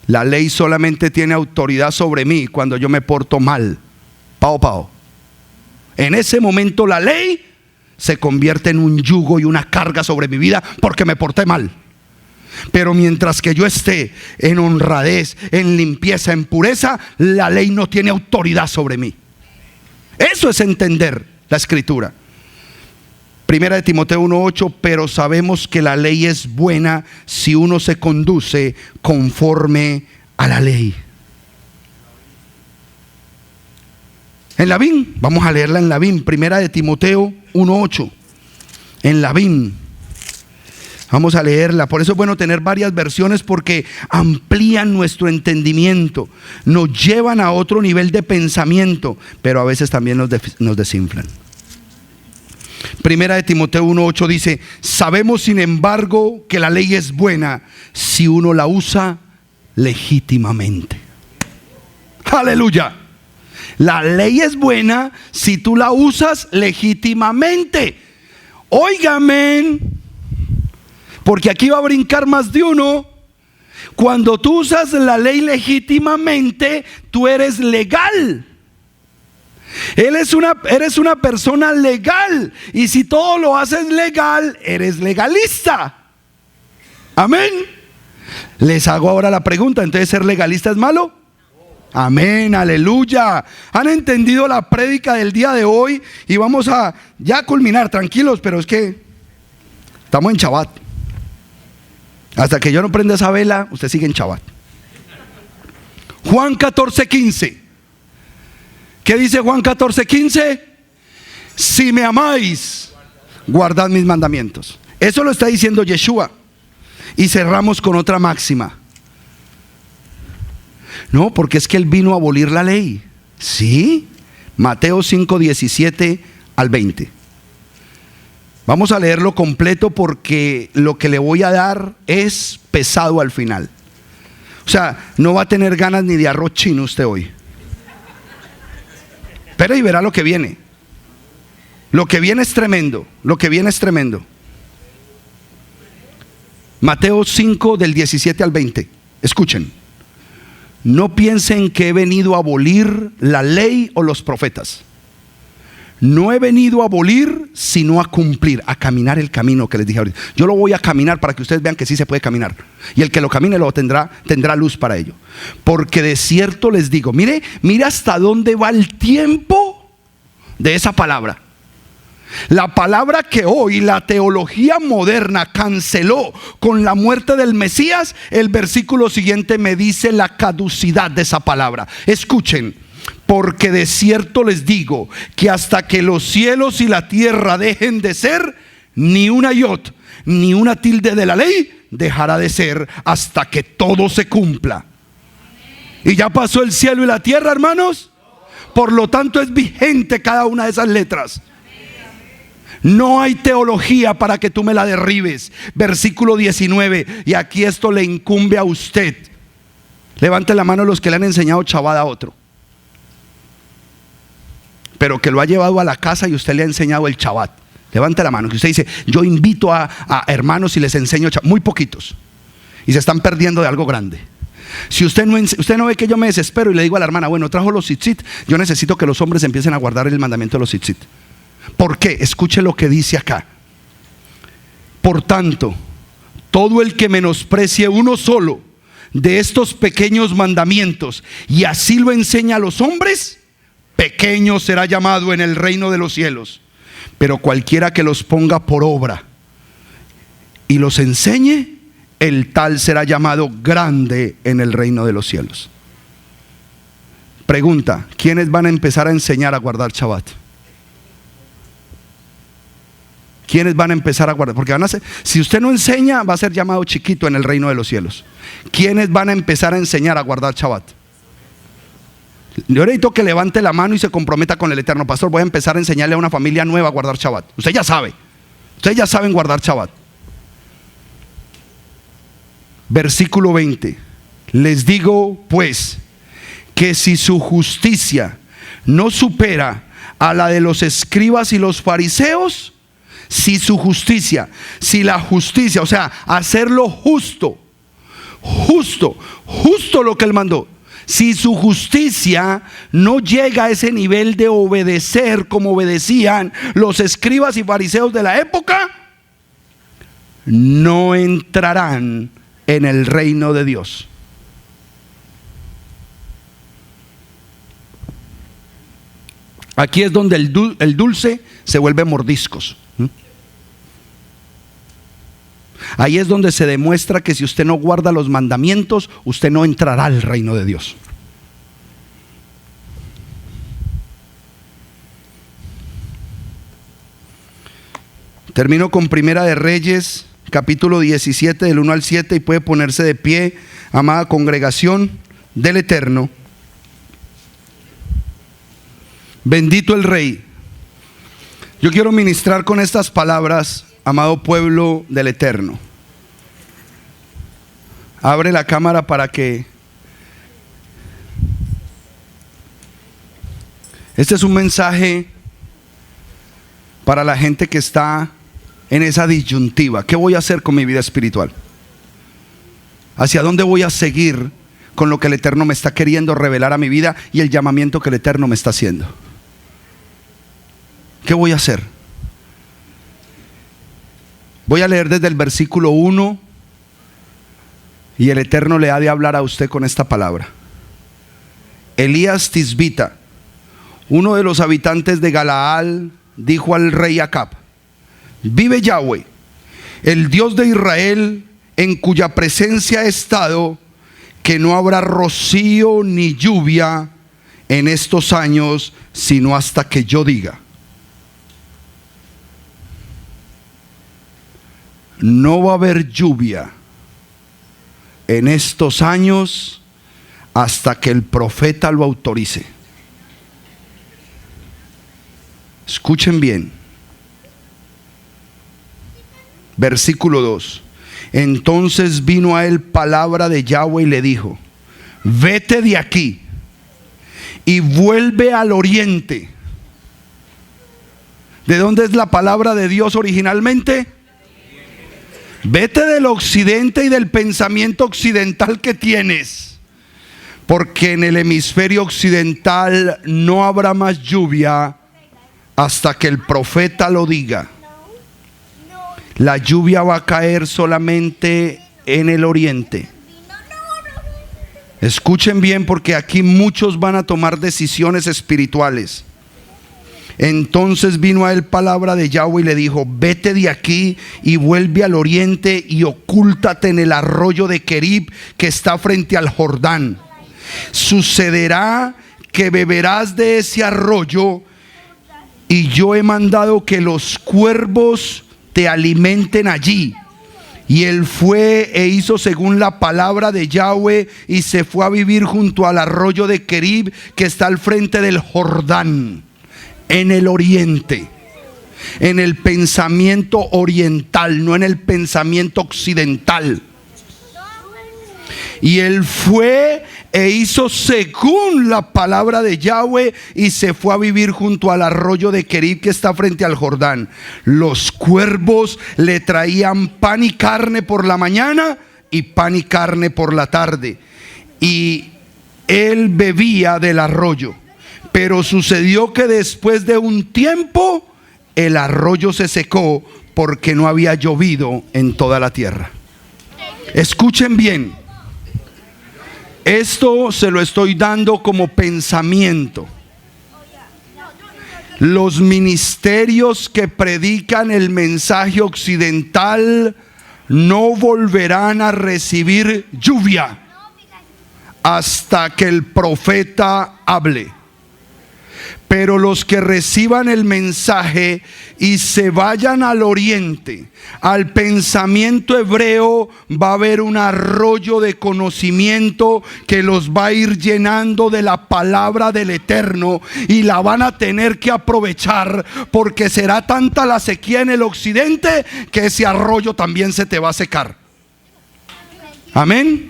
La ley solamente tiene autoridad sobre mí cuando yo me porto mal. Pao, pao. En ese momento la ley se convierte en un yugo y una carga sobre mi vida porque me porté mal. Pero mientras que yo esté en honradez, en limpieza, en pureza, la ley no tiene autoridad sobre mí. Eso es entender la escritura. Primera de Timoteo 1:8, pero sabemos que la ley es buena si uno se conduce conforme a la ley. En la BIM, vamos a leerla en la BIM, Primera de Timoteo 1:8, en la BIM. Vamos a leerla. Por eso es bueno tener varias versiones, porque amplían nuestro entendimiento, nos llevan a otro nivel de pensamiento, pero a veces también nos desinflan. Primera de Timoteo 1:8 dice: sabemos sin embargo que la ley es buena si uno la usa legítimamente. Aleluya. La ley es buena si tú la usas legítimamente. Óigame, porque aquí va a brincar más de uno. Cuando tú usas la ley legítimamente, tú eres legal. Eres una persona legal. Y si todo lo haces legal, eres legalista. Amén. Les hago ahora la pregunta: ¿entonces ser legalista es malo? Amén, aleluya. ¿Han entendido la prédica del día de hoy? Y vamos a ya culminar, tranquilos, pero es que estamos en Shabbat. Hasta que yo no prenda esa vela, usted sigue en Shabbat. Juan 14:15. ¿Qué dice Juan 14:15? Si me amáis, guardad mis mandamientos. Eso lo está diciendo Yeshua. Y cerramos con otra máxima. No, porque es que Él vino a abolir la ley. ¿Sí? Mateo 5:17 al 20. Vamos a leerlo completo porque lo que le voy a dar es pesado al final. O sea, no va a tener ganas ni de arroz chino usted hoy. Pero y verá lo que viene. Lo que viene es tremendo. Lo que viene es tremendo. Mateo 5 del 17 al 20. Escuchen. No piensen que he venido a abolir la ley o los profetas. No he venido a abolir, sino a cumplir, a caminar el camino que les dije ahorita. Yo lo voy a caminar para que ustedes vean que sí se puede caminar. Y el que lo camine lo tendrá luz para ello. Porque de cierto les digo, mire hasta dónde va el tiempo de esa palabra. La palabra que hoy la teología moderna canceló con la muerte del Mesías, el versículo siguiente me dice la caducidad de esa palabra. Escuchen, porque de cierto les digo que hasta que los cielos y la tierra dejen de ser, ni una iot, ni una tilde de la ley dejará de ser hasta que todo se cumpla. ¿Y ya pasó el cielo y la tierra, hermanos? Por lo tanto es vigente cada una de esas letras. No hay teología para que tú me la derribes. Versículo 19. Y aquí esto le incumbe a usted. Levante la mano los que le han enseñado Shabbat a otro, pero que lo ha llevado a la casa y usted le ha enseñado el Shabbat. Levante la mano, que usted dice, yo invito a hermanos y les enseño Shabbat. Muy poquitos. Y se están perdiendo de algo grande. Si usted no ve que yo me desespero y le digo a la hermana, bueno, trajo los tzitzit, yo necesito que los hombres empiecen a guardar el mandamiento de los tzitzit. ¿Por qué? Escuche lo que dice acá. Por tanto, todo el que menosprecie uno solo de estos pequeños mandamientos y así lo enseña a los hombres, pequeño será llamado en el reino de los cielos. Pero cualquiera que los ponga por obra y los enseñe, el tal será llamado grande en el reino de los cielos. Pregunta, ¿quiénes van a empezar a enseñar a guardar Shabbat? ¿Quiénes van a empezar a guardar? Porque si usted no enseña, va a ser llamado chiquito en el reino de los cielos. ¿Quiénes van a empezar a enseñar a guardar Shabbat? Yo necesito que levante la mano y se comprometa con el Eterno. Pastor, voy a empezar a enseñarle a una familia nueva a guardar Shabbat. Usted ya sabe. Ustedes ya saben guardar Shabbat. Versículo 20. Les digo pues que si su justicia no supera a la de los escribas y los fariseos, si la justicia, o sea, hacerlo justo lo que Él mandó, si su justicia no llega a ese nivel de obedecer como obedecían los escribas y fariseos de la época, no entrarán en el reino de Dios. Aquí es donde el dulce se vuelve mordiscos. Ahí es donde se demuestra que si usted no guarda los mandamientos, usted no entrará al reino de Dios. Termino con Primera de Reyes, capítulo 17, del 1 al 7, y puede ponerse de pie, amada congregación del Eterno. Bendito el Rey. Yo quiero ministrar con estas palabras, amado pueblo del Eterno. Abre la cámara para que... Este es un mensaje para la gente que está en esa disyuntiva. ¿Qué voy a hacer con mi vida espiritual? ¿Hacia dónde voy a seguir con lo que el Eterno me está queriendo revelar a mi vida y el llamamiento que el Eterno me está haciendo? ¿Qué voy a hacer? Voy a leer desde el versículo 1 y el Eterno le ha de hablar a usted con esta palabra. Elías Tisbita, uno de los habitantes de Galaal, dijo al rey Acab: vive Yahweh, el Dios de Israel, en cuya presencia he estado, que no habrá rocío ni lluvia en estos años, sino hasta que yo diga. No va a haber lluvia en estos años hasta que el profeta lo autorice. Escuchen bien. Versículo 2. Entonces vino a él palabra de Yahweh y le dijo: vete de aquí y vuelve al oriente. ¿De dónde es la palabra de Dios originalmente? Vete del occidente y del pensamiento occidental que tienes, porque en el hemisferio occidental no habrá más lluvia hasta que el profeta lo diga. La lluvia va a caer solamente en el oriente. Escuchen bien, porque aquí muchos van a tomar decisiones espirituales. Entonces vino a él palabra de Yahweh y le dijo: vete de aquí y vuelve al oriente y ocúltate en el arroyo de Kerib que está frente al Jordán. Sucederá que beberás de ese arroyo, y yo he mandado que los cuervos te alimenten allí. Y él fue e hizo según la palabra de Yahweh y se fue a vivir junto al arroyo de Kerib que está al frente del Jordán, en el oriente, en el pensamiento oriental, no en el pensamiento occidental. Y él fue e hizo según la palabra de Yahweh y se fue a vivir junto al arroyo de Kerib que está frente al Jordán. Los cuervos le traían pan y carne por la mañana y pan y carne por la tarde, y él bebía del arroyo. Pero sucedió que después de un tiempo el arroyo se secó, porque no había llovido en toda la tierra. Escuchen bien. Esto se lo estoy dando como pensamiento. Los ministerios que predican el mensaje occidental no volverán a recibir lluvia hasta que el profeta hable. Pero los que reciban el mensaje y se vayan al oriente, al pensamiento hebreo, va a haber un arroyo de conocimiento que los va a ir llenando de la palabra del Eterno, y la van a tener que aprovechar, porque será tanta la sequía en el occidente que ese arroyo también se te va a secar. Amén.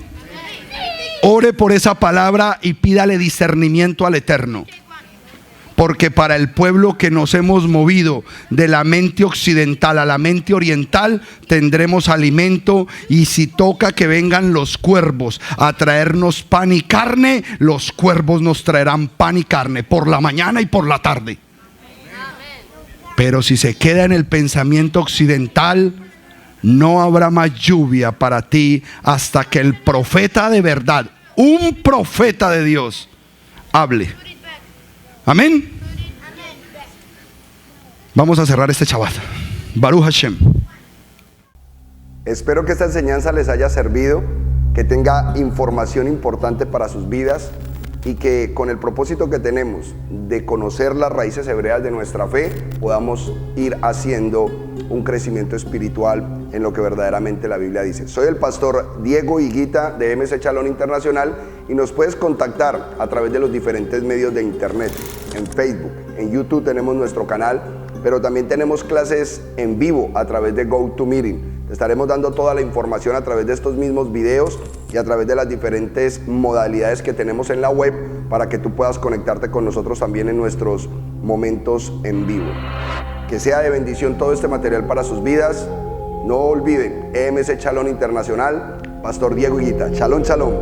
Ore por esa palabra y pídale discernimiento al Eterno. Porque para el pueblo que nos hemos movido de la mente occidental a la mente oriental, tendremos alimento. Y si toca que vengan los cuervos a traernos pan y carne, los cuervos nos traerán pan y carne por la mañana y por la tarde. Pero si se queda en el pensamiento occidental, no habrá más lluvia para ti hasta que el profeta de verdad, un profeta de Dios, hable. Amén. Vamos a cerrar este Shabbat. Baruch Hashem. Espero que esta enseñanza les haya servido, que tenga información importante para sus vidas, y que con el propósito que tenemos de conocer las raíces hebreas de nuestra fe, podamos ir haciendo un crecimiento espiritual en lo que verdaderamente la Biblia dice. Soy el pastor Diego Higuita de MC Shalom Internacional, y nos puedes contactar a través de los diferentes medios de internet. En Facebook, en YouTube tenemos nuestro canal, pero también tenemos clases en vivo a través de GoToMeeting. Te estaremos dando toda la información a través de estos mismos videos y a través de las diferentes modalidades que tenemos en la web, para que tú puedas conectarte con nosotros también en nuestros momentos en vivo. Que sea de bendición todo este material para sus vidas. No olviden, EMC Shalom Internacional, Pastor Diego Higuita. Shalom, shalom.